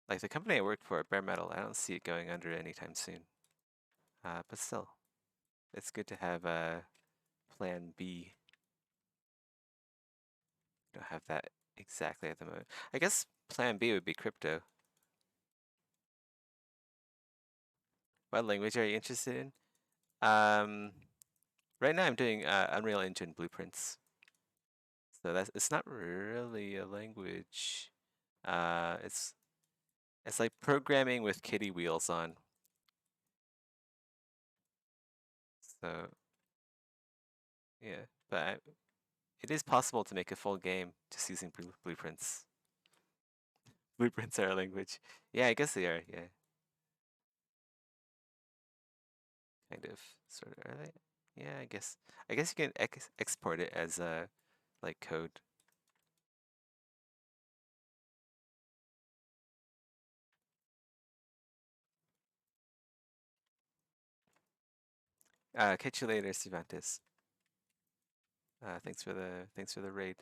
Like the company I work for, Bare Metal, I don't see it going under anytime soon. But still, it's good to have a plan B. Don't have that exactly at the moment. I guess plan B would be crypto. What language are you interested in? Um, right now I'm doing Unreal Engine blueprints. So it's not really a language. Uh, it's it's like programming with kitty wheels on. So yeah, but it is possible to make a full game just using blueprints. Blueprints are a language. Yeah, I guess they are. Yeah, kind of, sort of. Are they? Yeah, I guess. I guess you can export it as like code. Catch you later, Cervantes. Thanks for the raid.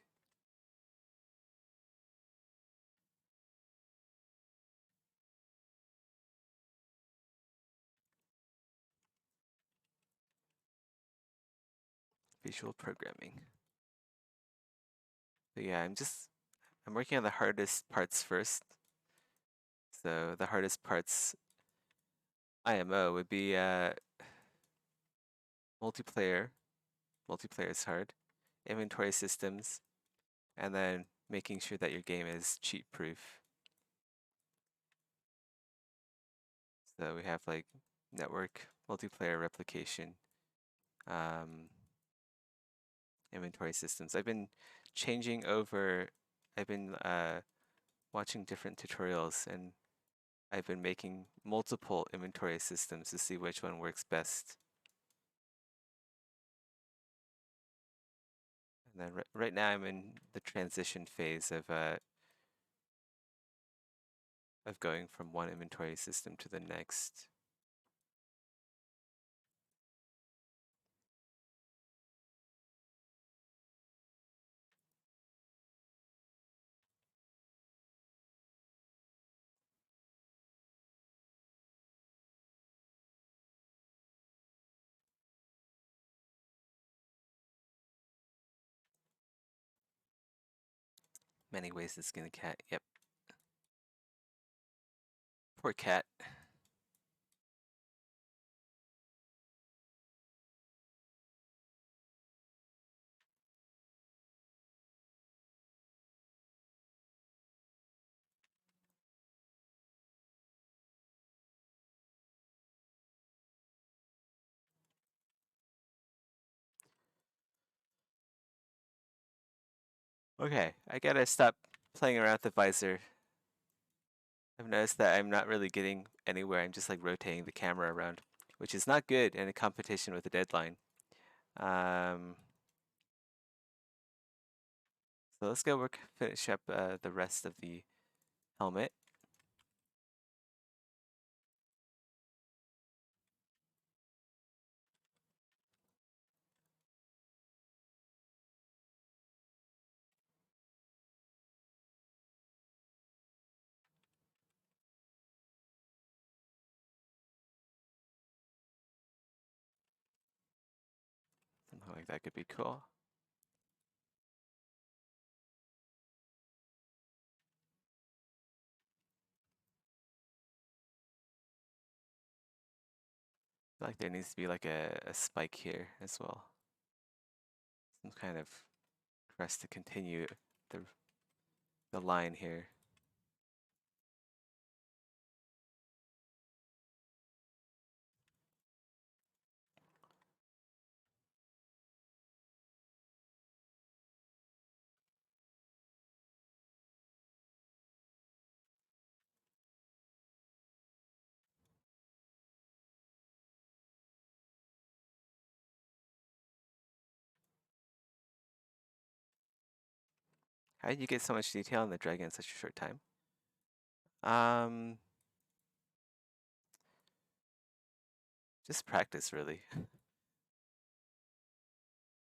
Visual programming. But yeah, I'm working on the hardest parts first. So the hardest parts IMO would be multiplayer. Multiplayer is hard. Inventory systems, and then making sure that your game is cheat proof. So we have like network, multiplayer replication, um, inventory systems. I've been changing over, I've been watching different tutorials and I've been making multiple inventory systems to see which one works best. And then right now I'm in the transition phase of going from one inventory system to the next. Many ways to skin a cat. Yep. Poor cat. Okay, I gotta stop playing around with the visor. I've noticed that I'm not really getting anywhere. I'm just like rotating the camera around, which is not good in a competition with a deadline. Um, So let's go finish up the rest of the helmet. Something like that could be cool. I feel like there needs to be like a spike here as well. Some kind of for us to continue the the line here. How did you get so much detail on the dragon in such a short time? Um, just practice really.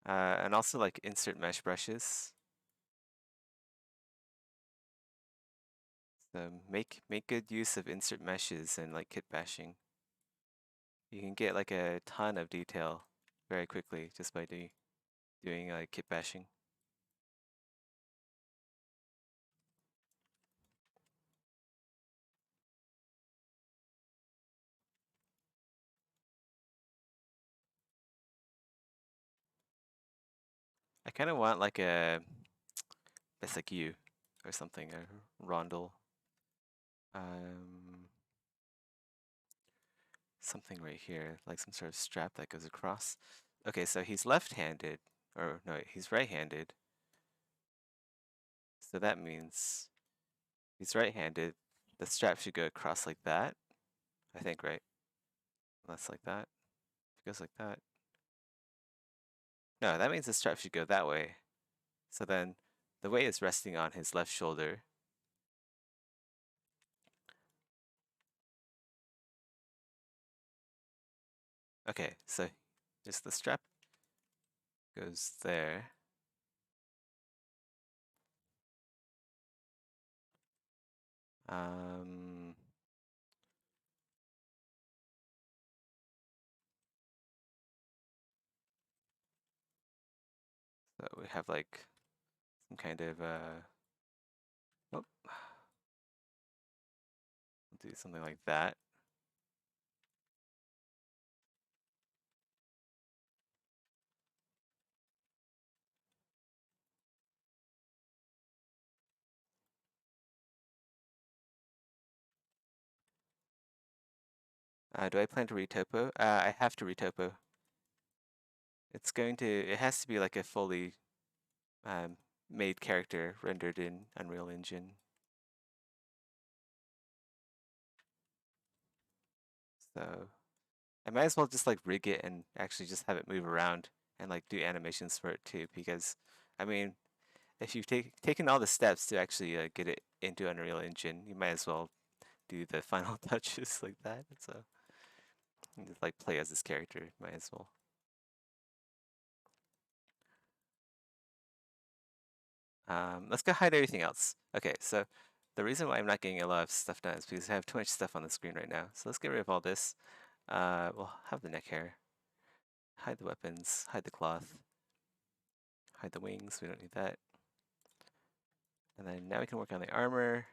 And also like insert mesh brushes. So make good use of insert meshes and like kit bashing. You can get like a ton of detail very quickly just by doing like kit bashing. I kind of want like a you or something, a rondel. Um, something right here, like some sort of strap that goes across. Okay, so he's left-handed, or no, he's right-handed. So that means he's right-handed. The strap should go across like that, I think, right? Less like that. It goes like that. No, that means the strap should go that way. So then the weight is resting on his left shoulder. Okay, so just the strap goes there. Um, so we have like some kind of oh, do something like that. Do I plan to retopo? I have to retopo. It has to be like a fully um, made character rendered in Unreal Engine. So I might as well just like rig it and actually just have it move around and like do animations for it too, because I mean, if you've taken all the steps to actually get it into Unreal Engine, you might as well do the final touches like that. So just like play as this character, might as well. Let's go hide everything else. Okay, so the reason why I'm not getting a lot of stuff done is because I have too much stuff on the screen right now. So let's get rid of all this. We'll have the neck hair. Hide the weapons, hide the cloth, hide the wings, we don't need that. And then now we can work on the armor.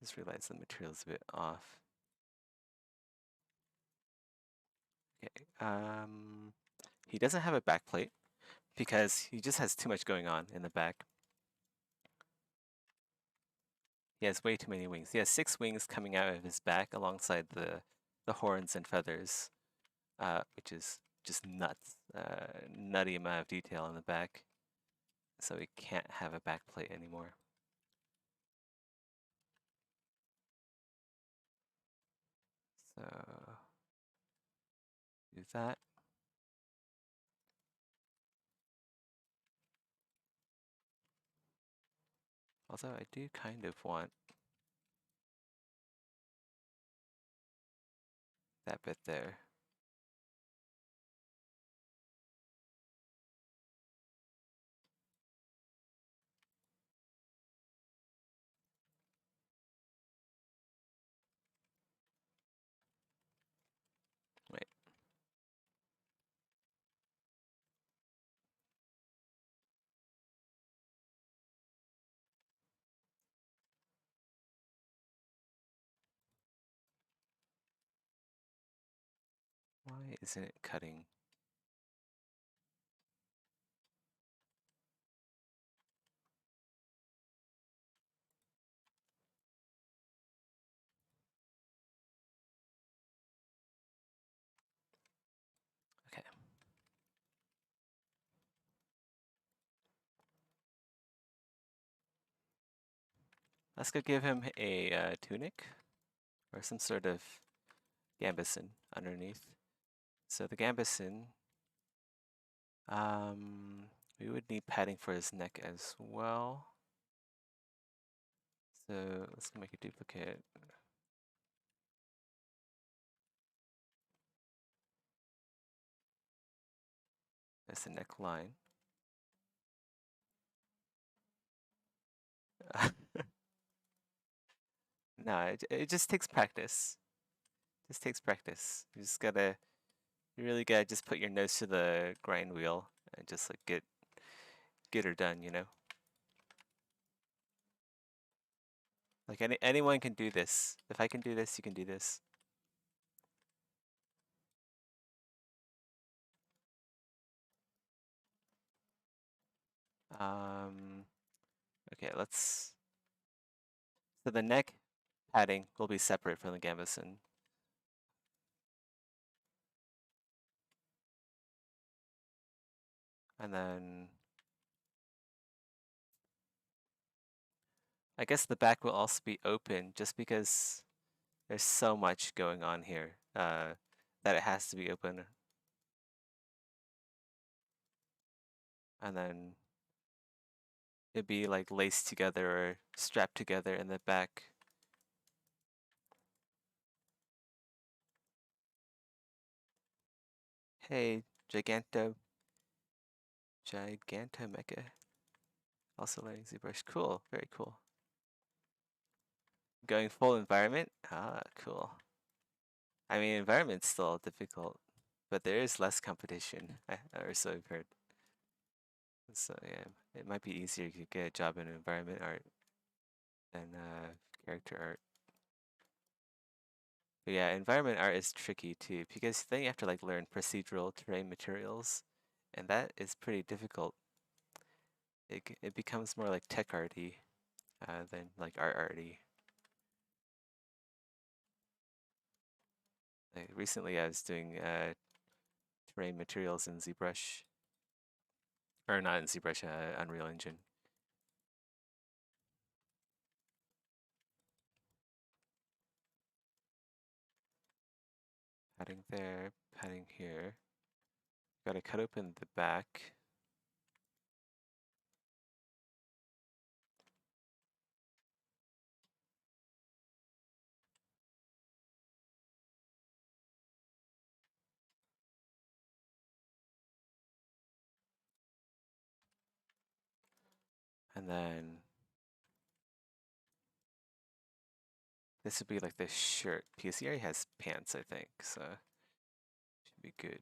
Just realize the material's a bit off. Okay, he doesn't have a back plate because he just has too much going on in the back. He has way too many wings. He has 6 wings coming out of his back alongside the horns and feathers, which is just nuts. Nutty amount of detail in the back. So we can't have a back plate anymore. So do that. Although I do kind of want that bit there. Wait. Why isn't it cutting? Okay. Let's go give him a tunic or some sort of gambeson underneath. So the gambeson, we would need padding for his neck as well. So let's make a duplicate. That's the neckline. No, it just takes practice. Just takes practice. You really gotta just put your nose to the grind wheel and just like get her done, you know? Like anyone can do this. If I can do this, you can do this. Okay, so the neck padding will be separate from the gambeson. And then I guess the back will also be open just because there's so much going on here that it has to be open. And then it'd be like laced together or strapped together in the back. Hey, Gigantomecha. Also learning ZBrush. Cool, very cool. Going full environment? Ah, cool. I mean, environment's still difficult, but there is less competition, or so I've heard. So yeah, it might be easier to get a job in environment art than character art. But yeah, environment art is tricky too, because then you have to like learn procedural terrain materials, and that is pretty difficult. It becomes more like tech arty than like art arty. Like recently, I was doing terrain materials in ZBrush, or not in ZBrush, Unreal Engine. Padding there, padding here. Gotta cut open the back. And then this would be like the shirt, because he already has pants, I think, so should be good.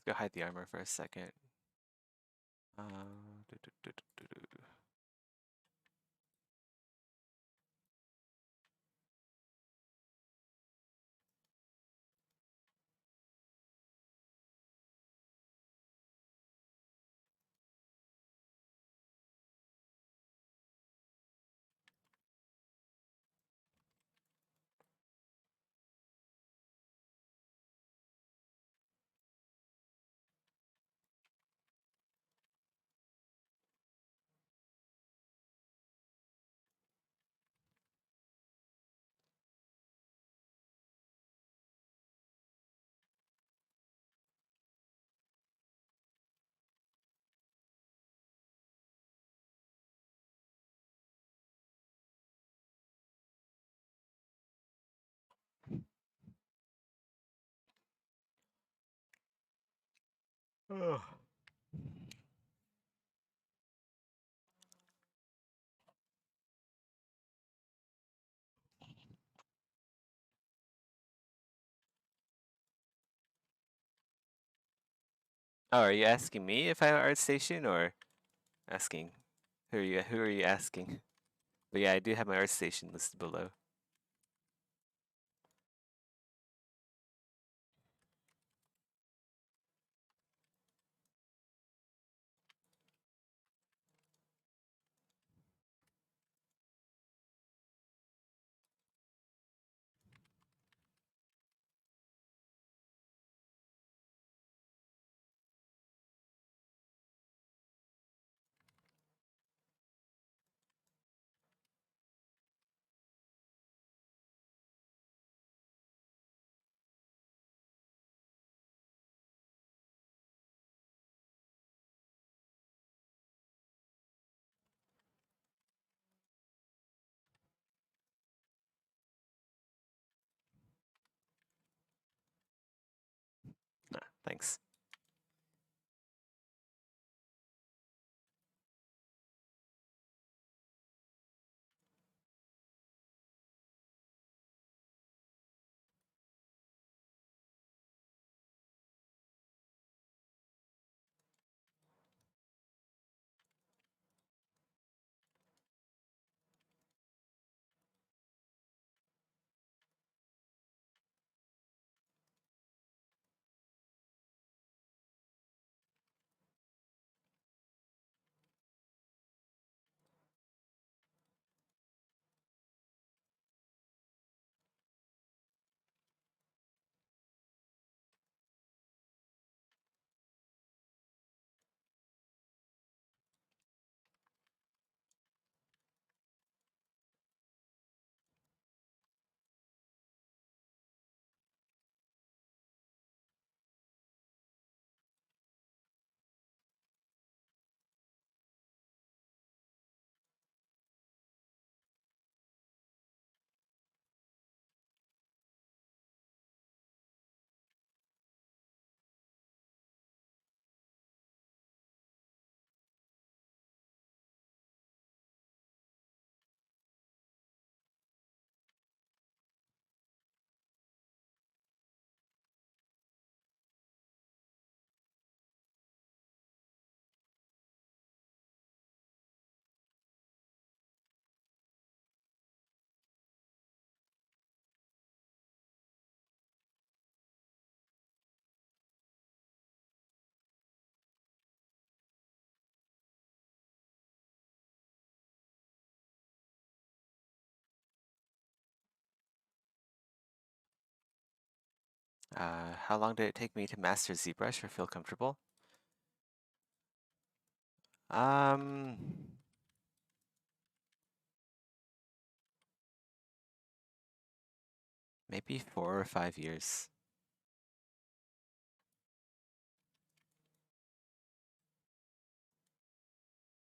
Let's go hide the armor for a second. Uh, do, do, do, do, do, do. Ugh. Oh, are you asking me if I have an ArtStation or asking who are you asking? But yeah, I do have my ArtStation listed below. Nah, thanks. How long did it take me to master ZBrush or feel comfortable? Um, Maybe 4 or 5 years.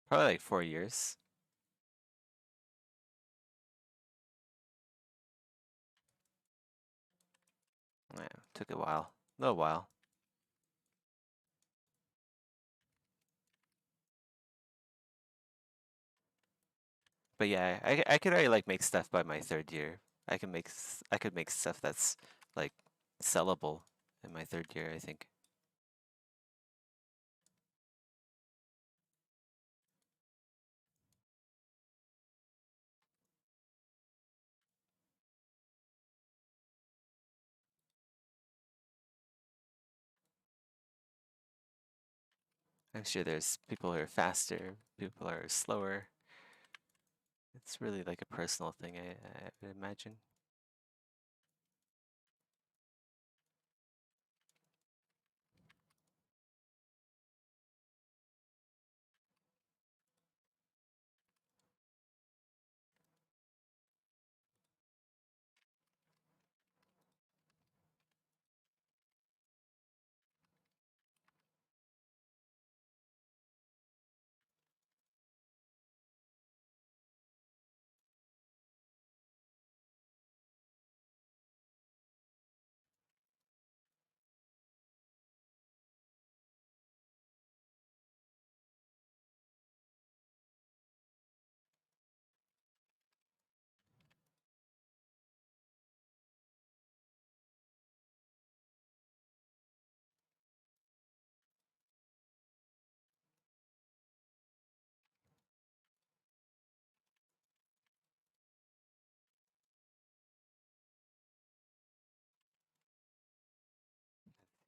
Probably like 4 years. Yeah, took a while, a little while. But yeah, I could already like make stuff by my third year. I could make stuff that's like sellable in my third year, I think. I'm sure there's people who are faster, people who are slower. It's really like a personal thing, I would imagine.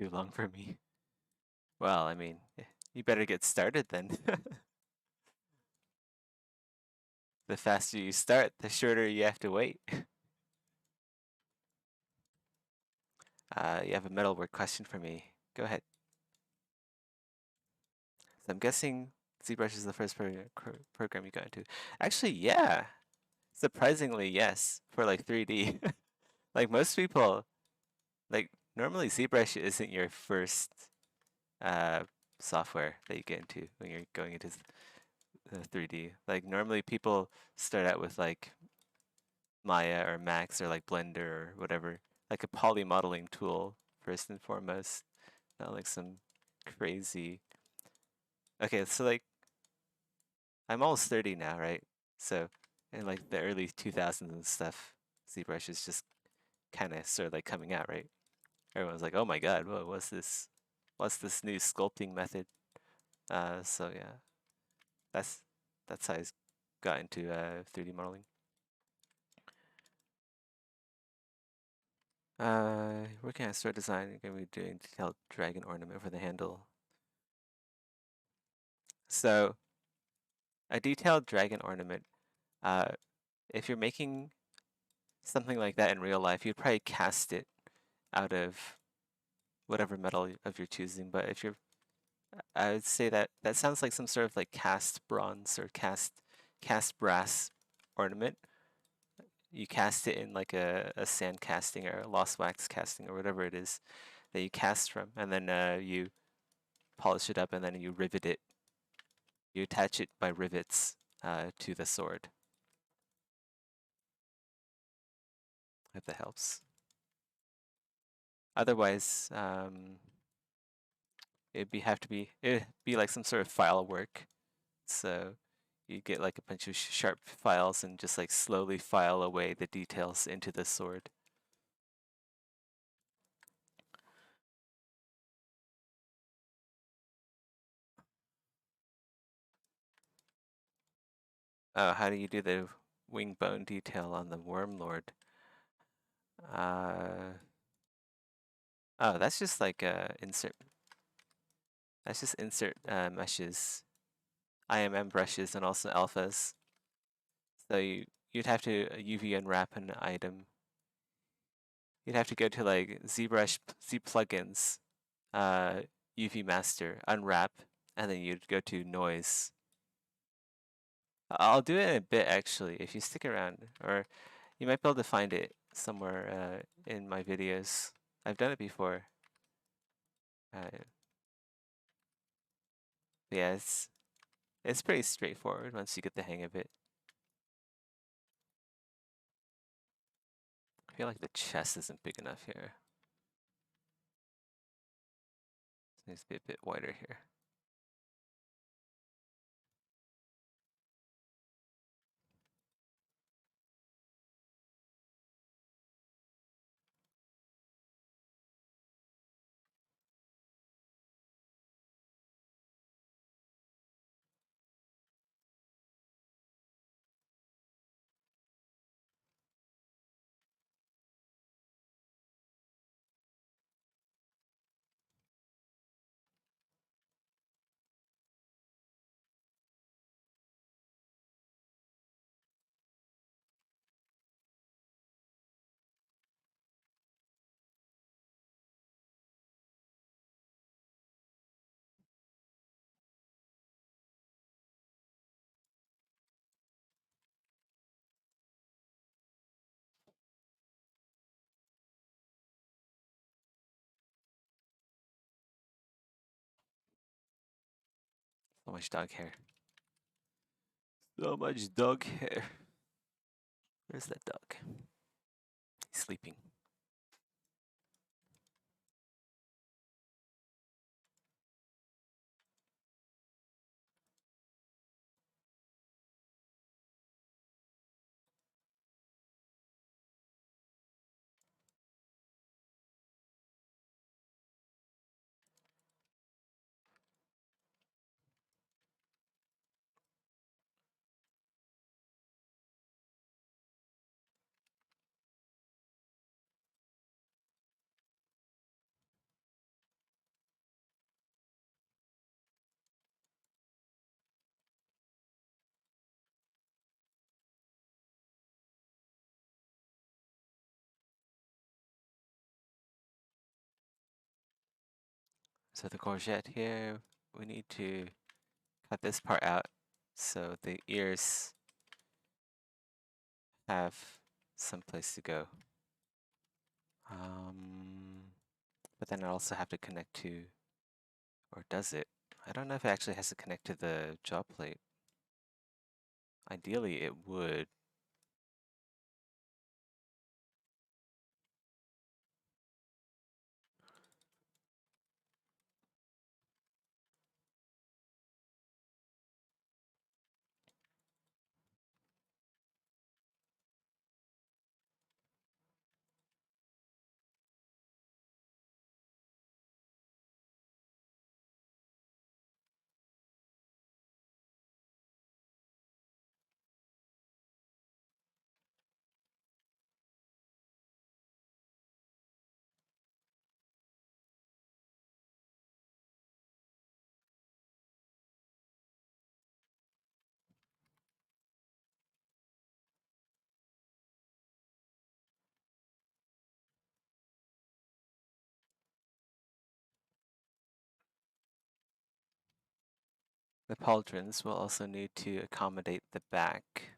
too long for me. Well, I mean, you better get started then. The faster you start, the shorter you have to wait. You have a metalwork question for me. Go ahead. So I'm guessing ZBrush is the first program you got into. Actually, yeah. Surprisingly, yes, for like 3D. Like most people, like normally ZBrush isn't your first uh, software that you get into when you're going into 3D. Like normally people start out with like Maya or Max or like Blender or whatever, like a poly modeling tool first and foremost, not like some crazy. Okay, so like I'm almost 30 now, right? So in like the early 2000s and stuff, ZBrush is just kind of sort of like coming out, right? Everyone's like, "Oh my God, what's this? What's this new sculpting method?" So yeah, that's that's how I got into 3D modeling. Working on store design, you're gonna be doing detailed dragon ornament for the handle. So a detailed dragon ornament, uh, if you're making something like that in real life, you'd probably cast it out of whatever metal of your choosing. But if you're, I would say that that sounds like some sort of like cast bronze or cast brass ornament. You cast it in like a sand casting or a lost wax casting or whatever it is that you cast from, and then you polish it up and then you rivet it. You attach it by rivets to the sword. If that helps. Otherwise, it'd be like some sort of file work. So you get like a bunch of sharp files and just like slowly file away the details into the sword. How do you do the wing bone detail on the Worm Lord? Oh, that's just like insert. That's just insert meshes, IMM brushes, and also alphas. So you'd have to UV unwrap an item. You'd have to go to like ZBrush, Z plugins, UV master, unwrap, and then you'd go to noise. I'll do it in a bit actually, if you stick around, or you might be able to find it somewhere in my videos. I've done it before. Yeah, it's pretty straightforward once you get the hang of it. I feel like the chest isn't big enough here. It needs to be a bit wider here. So much dog hair. So much dog hair. Where's that dog? He's sleeping. So the courgette here, we need to cut this part out so the ears have some place to go. But then I also have to connect to, or does it? I don't know if it actually has to connect to the jaw plate. Ideally, it would. The pauldrons will also need to accommodate the back.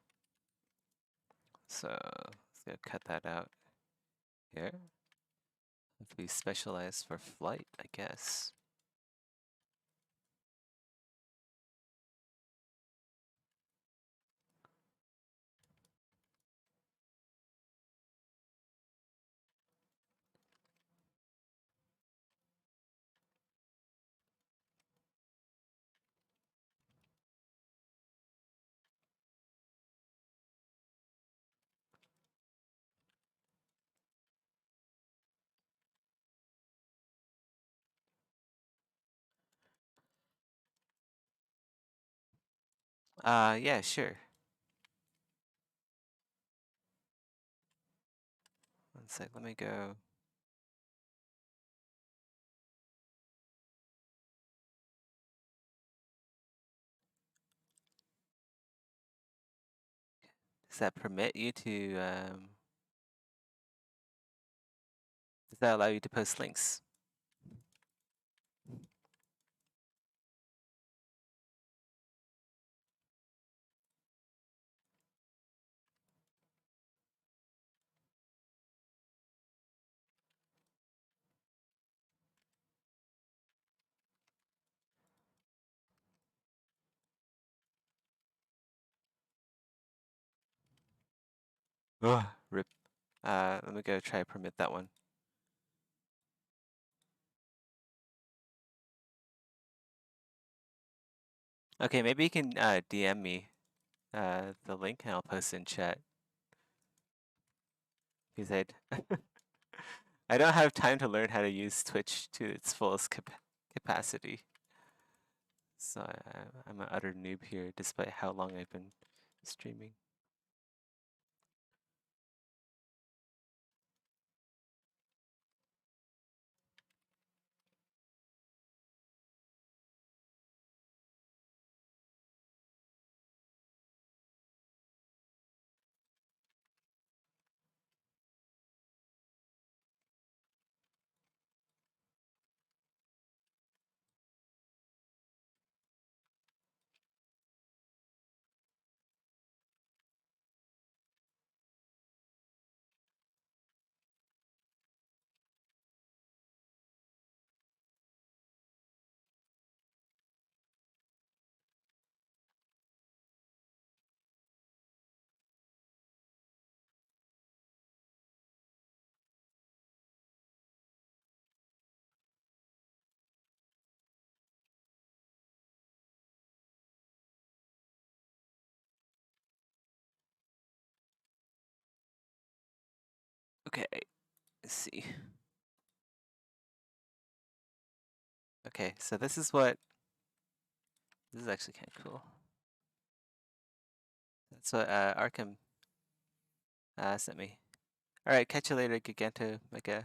So let's go cut that out here. Have to be specialized for flight, I guess. Yeah, sure. One sec, let me go. Does that permit you to, does that allow you to post links? Ugh, rip. Let me go try to permit that one. Okay, maybe you can DM me the link and I'll post it in chat. Because I don't have time to learn how to use Twitch to its fullest capacity. So I'm an utter noob here, despite how long I've been streaming. Okay, let's see. Okay, so this is actually kind of cool. That's what Arkham sent me. All right, catch you later, Giganto Mega.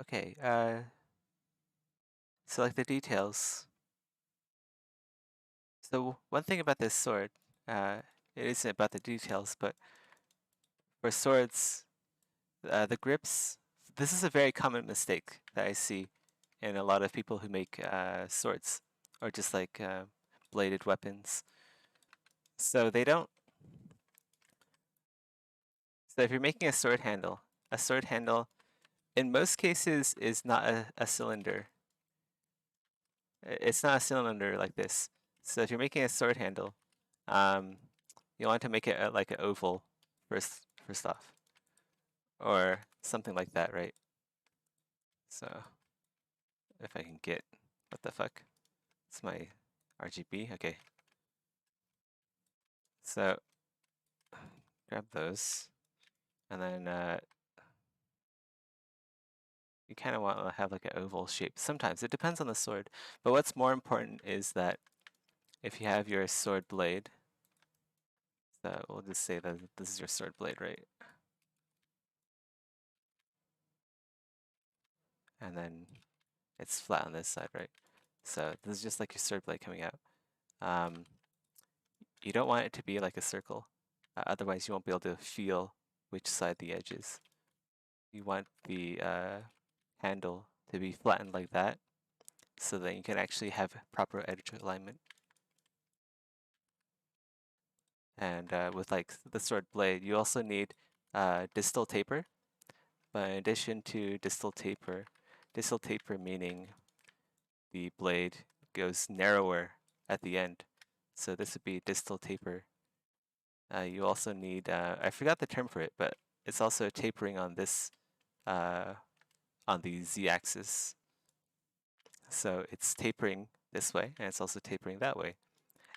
Okay, so like the details. So one thing about this sword, it isn't about the details, but for swords, the grips, this is a very common mistake that I see in a lot of people who make swords or just like bladed weapons. So they don't. So if you're making a sword handle in most cases is not a cylinder. It's not a cylinder like this. So if you're making a sword handle, um, you want to make it like an oval first off, or something like that, right? So if I can get, what the fuck? It's my RGB. Okay. So grab those, and then you kind of want to have like an oval shape. Sometimes it depends on the sword, but what's more important is that if you have your sword blade, so we'll just say that this is your sword blade, right? And then it's flat on this side, right? So this is just like your sword blade coming out. Um, you don't want it to be like a circle, otherwise you won't be able to feel which side the edge is. You want the handle to be flattened like that, so that you can actually have proper edge alignment. And with like the sword blade, you also need distal taper. But in addition to distal taper meaning the blade goes narrower at the end. So this would be distal taper. You also need, I forgot the term for it, but it's also tapering on this, on the z-axis. So it's tapering this way, and it's also tapering that way.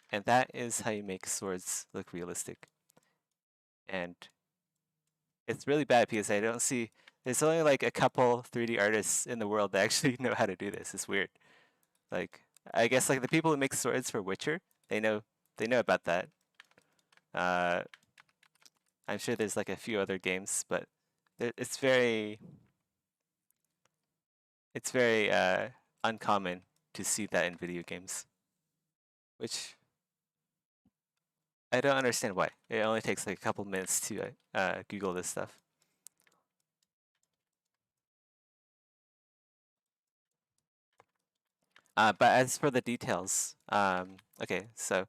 And that is how you make swords look realistic. And it's really bad because I don't see, there's only like a couple 3D artists in the world that actually know how to do this. It's weird. Like, I guess like the people who make swords for Witcher, they know about that. I'm sure there's like a few other games, but it's very uncommon to see that in video games, which I don't understand why. It only takes like a couple minutes to Google this stuff. But as for the details, okay, so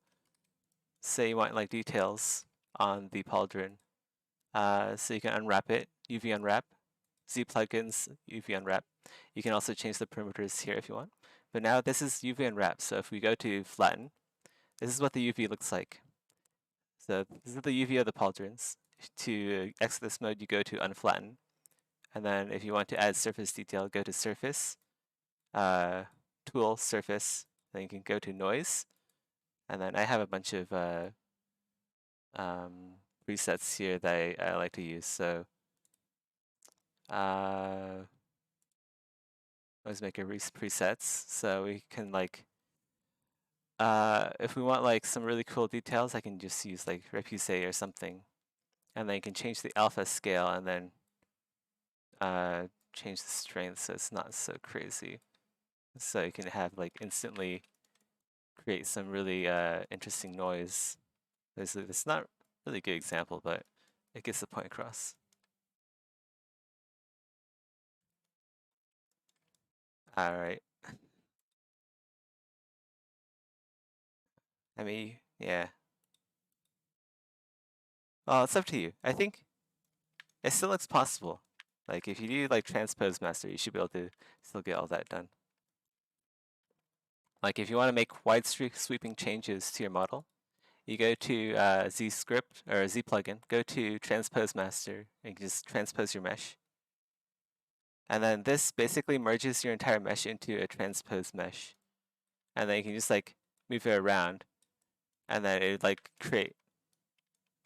say you want like details on the pauldron, so you can unwrap it, UV unwrap, Z plugins, UV unwrap. You can also change the parameters here if you want. But now this is UV unwrap, so if we go to flatten, this is what the UV looks like. So this is the UV of the pauldrons. To exit this mode, you go to unflatten. And then if you want to add surface detail, go to surface, tool, surface. Then you can go to noise. And then I have a bunch of presets here that I like to use. So let's make a presets. So we can like, if we want like some really cool details, I can just use like Repuse or something. And then you can change the alpha scale and then change the strength so it's not so crazy. So you can have like instantly create some really interesting noise. It's not really a good example, but it gets the point across. All right. I mean, yeah. Well, it's up to you. I think it still looks possible. Like if you do like transpose master, you should be able to still get all that done. Like if you want to make wide sweeping changes to your model, you go to Z script or Z plugin, go to transpose master and just transpose your mesh. And then this basically merges your entire mesh into a transpose mesh. And then you can just like move it around and then it would like create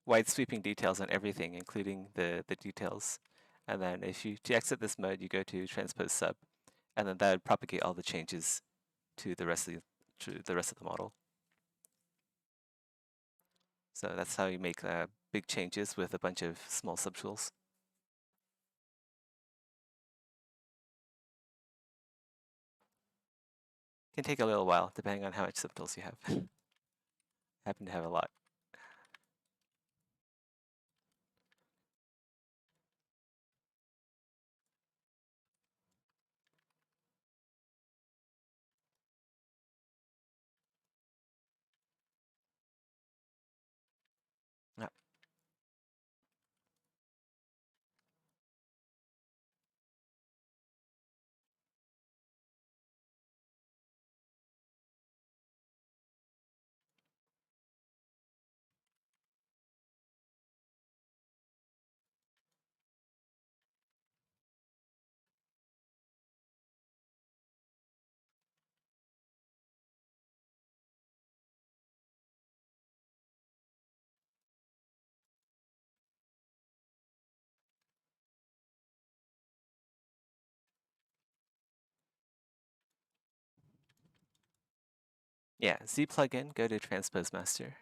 wide sweeping details on everything, including the details. And then if you, to exit this mode, you go to transpose sub, and then that would propagate all the changes to the rest of the model. So that's how you make big changes with a bunch of small subtools. Can take a little while, depending on how much subtools you have. I happen to have a lot. Yeah, Z plugin, go to Transpose Master.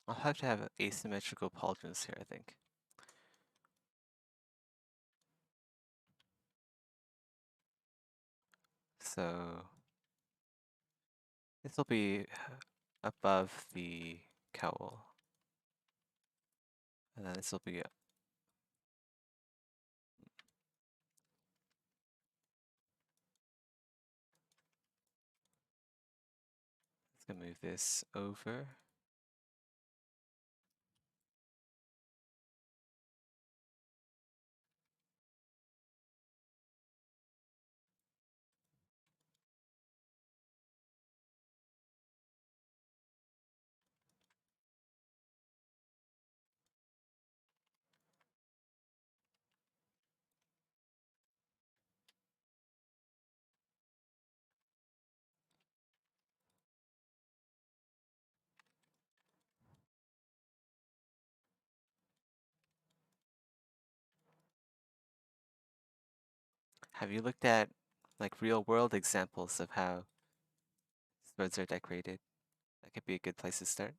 I'll have to have asymmetrical pauldrons here, I think. So this will be above the cowl. And then this will be, let's go move this over. Have you looked at like real world examples of how roads are decorated? That could be a good place to start.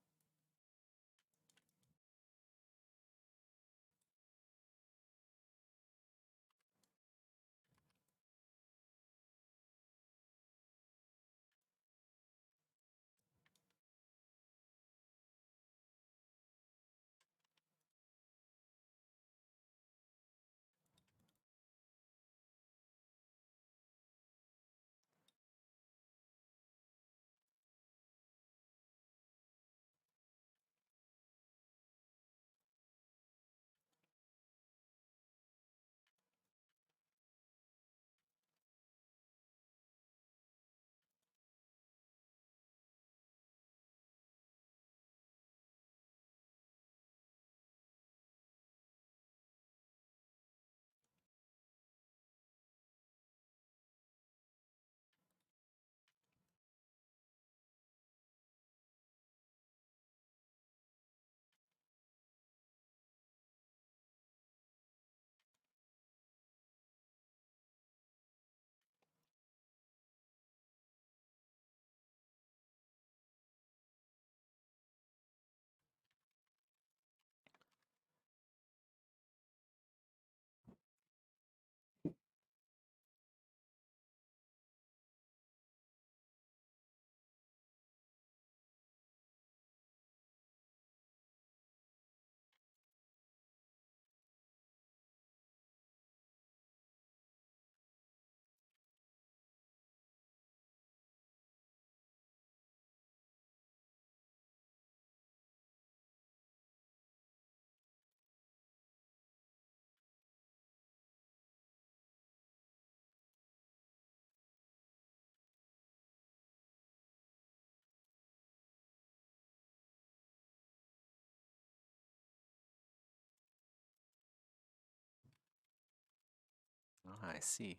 Ah, I see.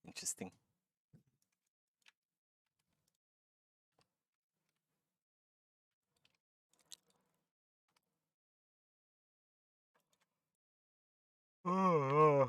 Interesting. Oh.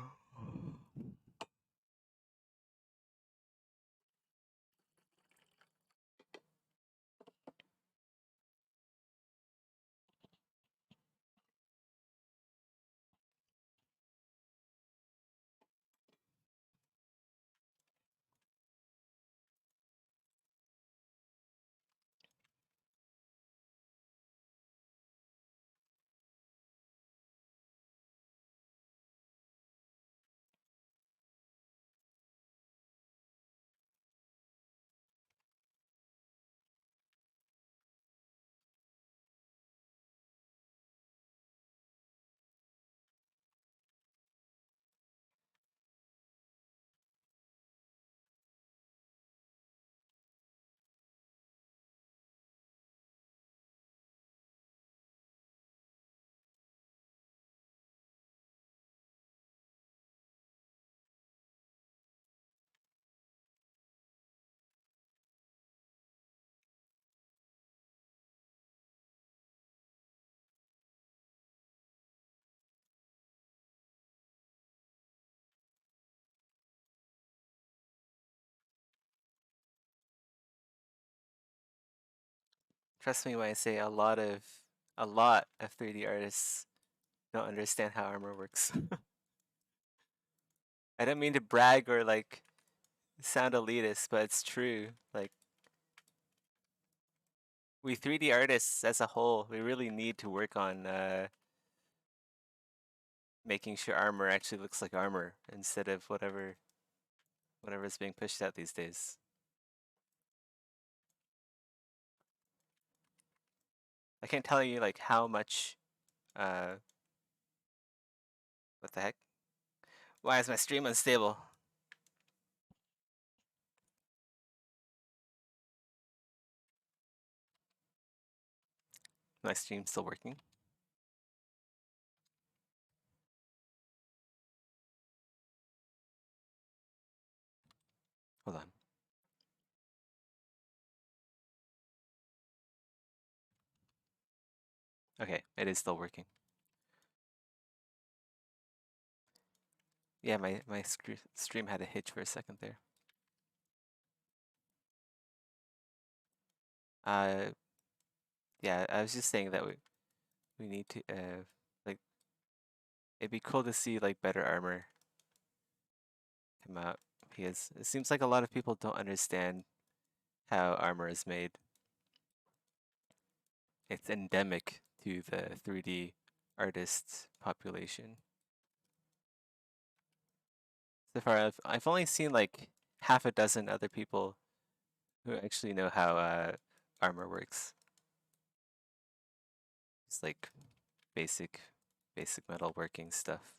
Trust me when I say a lot of 3D artists don't understand how armor works. I don't mean to brag or like sound elitist, but it's true. Like we 3D artists as a whole, we really need to work on making sure armor actually looks like armor instead of whatever's being pushed out these days. I can't tell you like how much uh what the heck? Why is my stream unstable? My stream's still working. Hold on. Okay, it is still working. Yeah, my stream had a hitch for a second there. Uh, yeah, I was just saying that we need to like it'd be cool to see like better armor come out because it seems like a lot of people don't understand how armor is made. It's endemic to the 3D artist population. So far, I've only seen like half a dozen other people who actually know how armor works. It's like basic basic metal working stuff.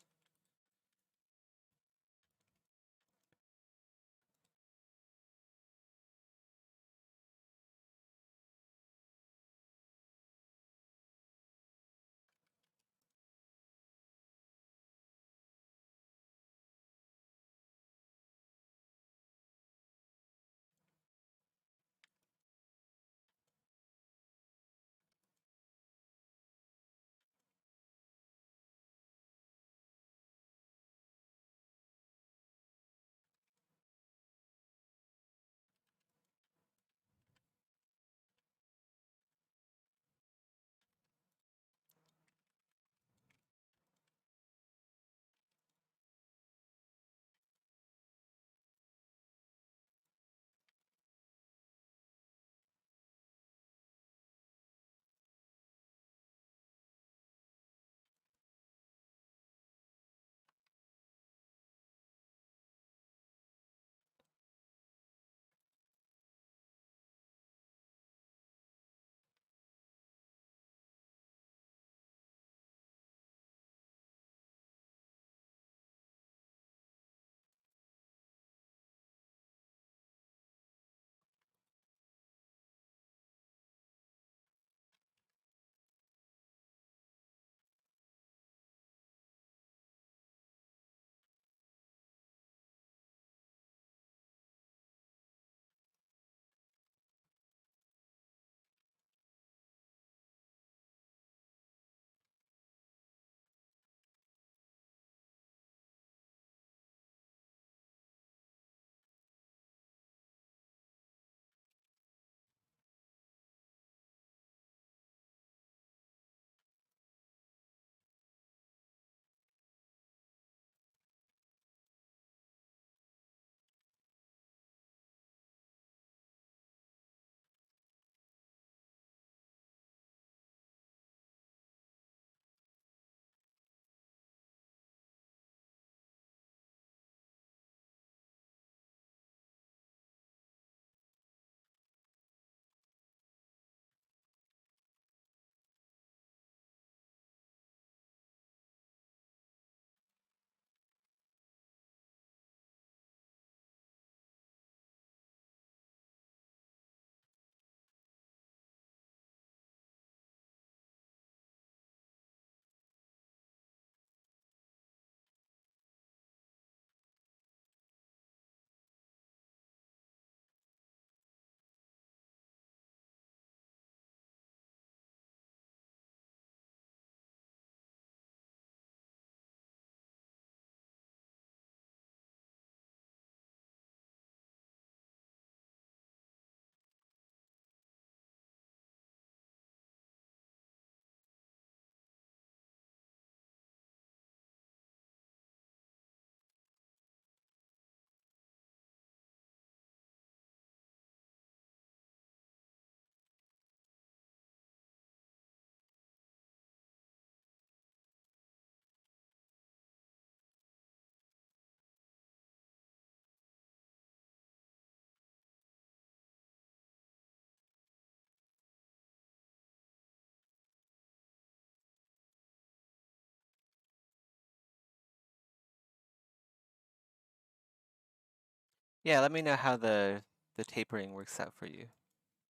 Yeah, let me know how the tapering works out for you.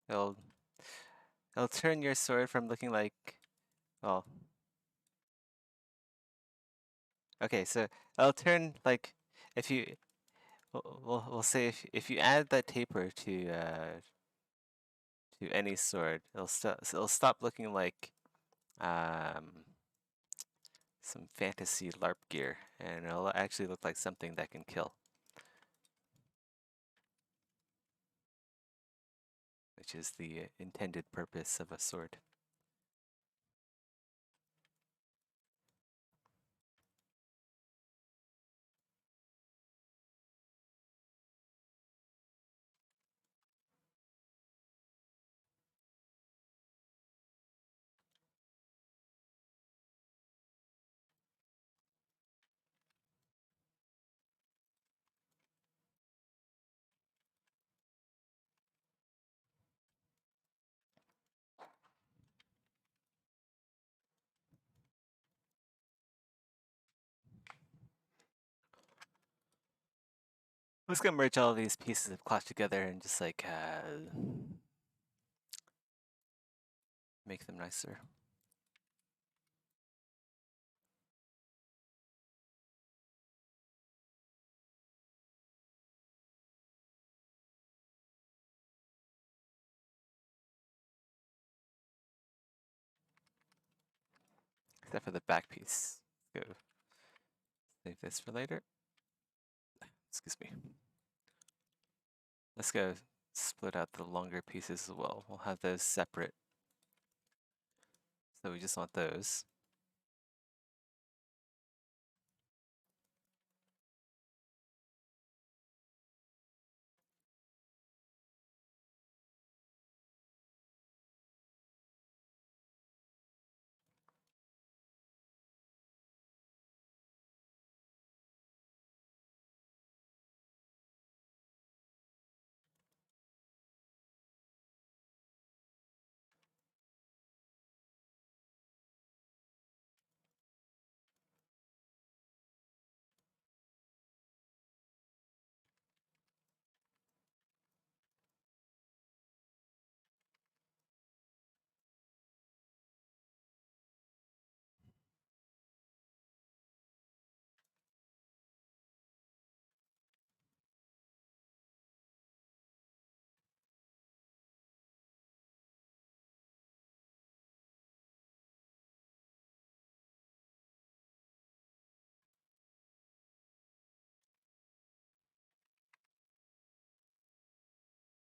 It'll it'll turn your sword from looking like, well, okay, so it'll turn like, if you we'll say if you add that taper to any sword, it'll stop looking like um some fantasy LARP gear, and it'll actually look like something that can kill, which is the intended purpose of a sword. I'm just gonna merge all these pieces of cloth together and just like make them nicer. Except for the back piece. Go save this for later. Excuse me. Let's go split out the longer pieces as well. We'll have those separate. So we just want those.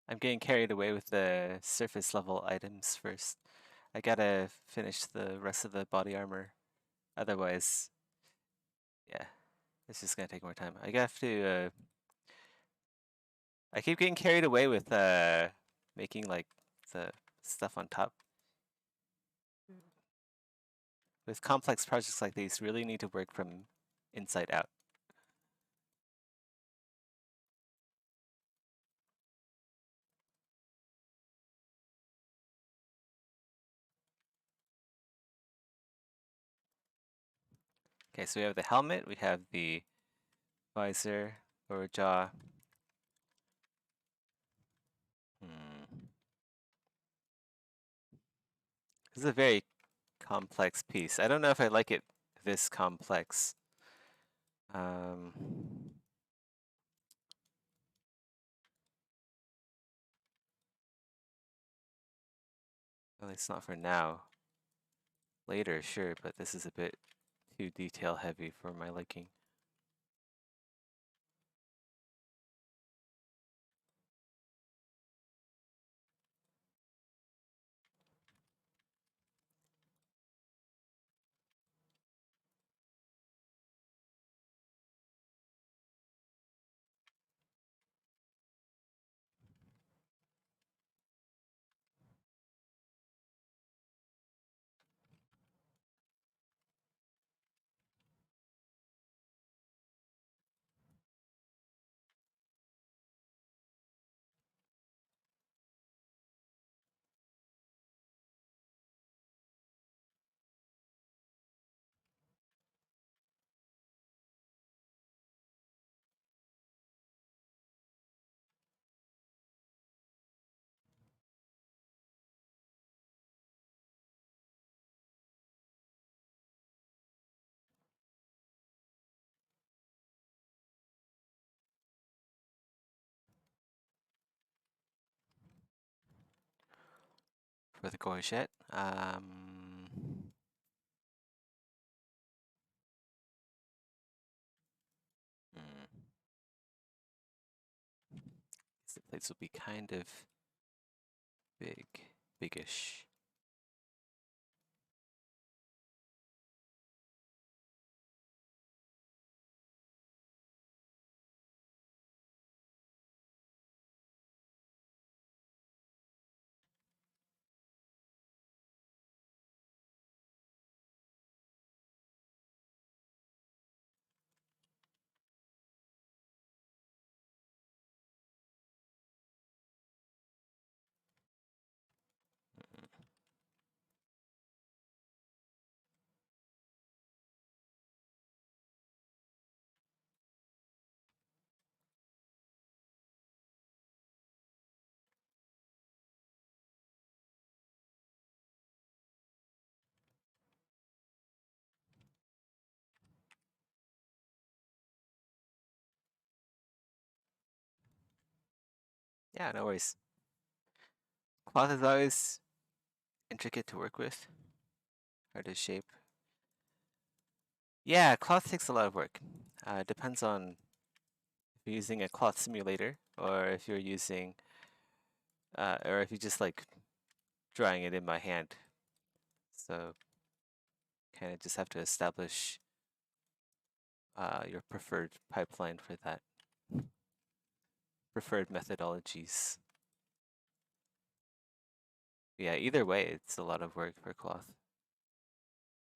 I'm getting carried away with the surface level items first. I gotta finish the rest of the body armor. Otherwise, yeah, it's just gonna take more time. I have to, I keep getting carried away with making like the stuff on top. With complex projects like these, really need to work from inside out. Okay, so we have the helmet, we have the visor, lower jaw. Hmm. This is a very complex piece. I don't know if I like it this complex. Um, at least not for now. Later, sure, but this is a bit too detail heavy for my liking. for the courgette. Hmm, guess the plates will be kind of big, biggish. Yeah, no worries. Cloth is always intricate to work with, hard to shape. Yeah, cloth takes a lot of work. Depends on if you're using a cloth simulator or if you're using, or if you just like drawing it in by hand. So kind of just have to establish your preferred pipeline for that, preferred methodologies. Yeah, either way, it's a lot of work for cloth.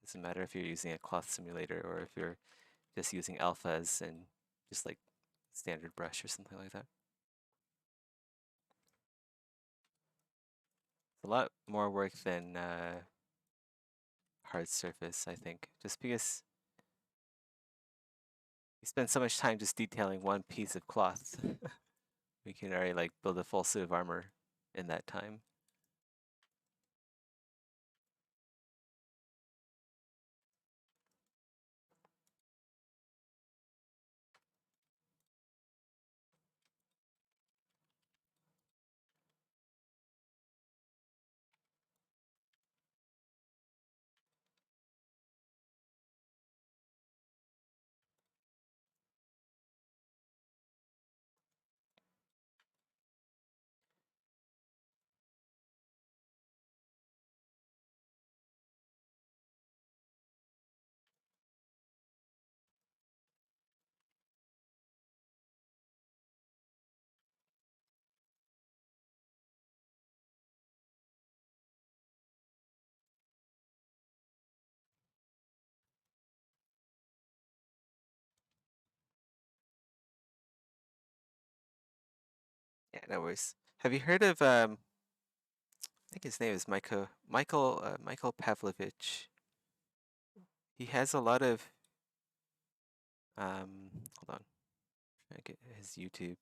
Doesn't matter if you're using a cloth simulator or if you're just using alphas and just like standard brush or something like that. It's a lot more work than hard surface, I think, just because you spend so much time just detailing one piece of cloth. We can already like build a full suit of armor in that time. Yeah, no worries. Have you heard of I think his name is Michael Pavlovich. He has a lot of hold on, trying to get his YouTube.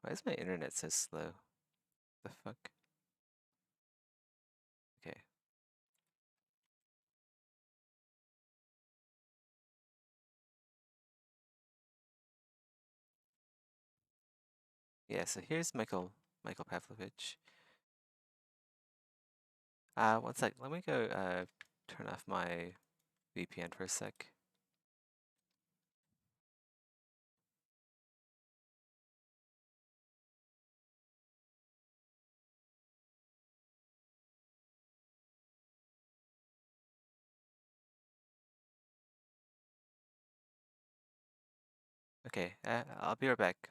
Why is my internet so slow? The fuck? Okay. Yeah, so here's Michael Pavlovich. One sec. Let me go turn off my VPN for a sec. Okay, I'll be right back.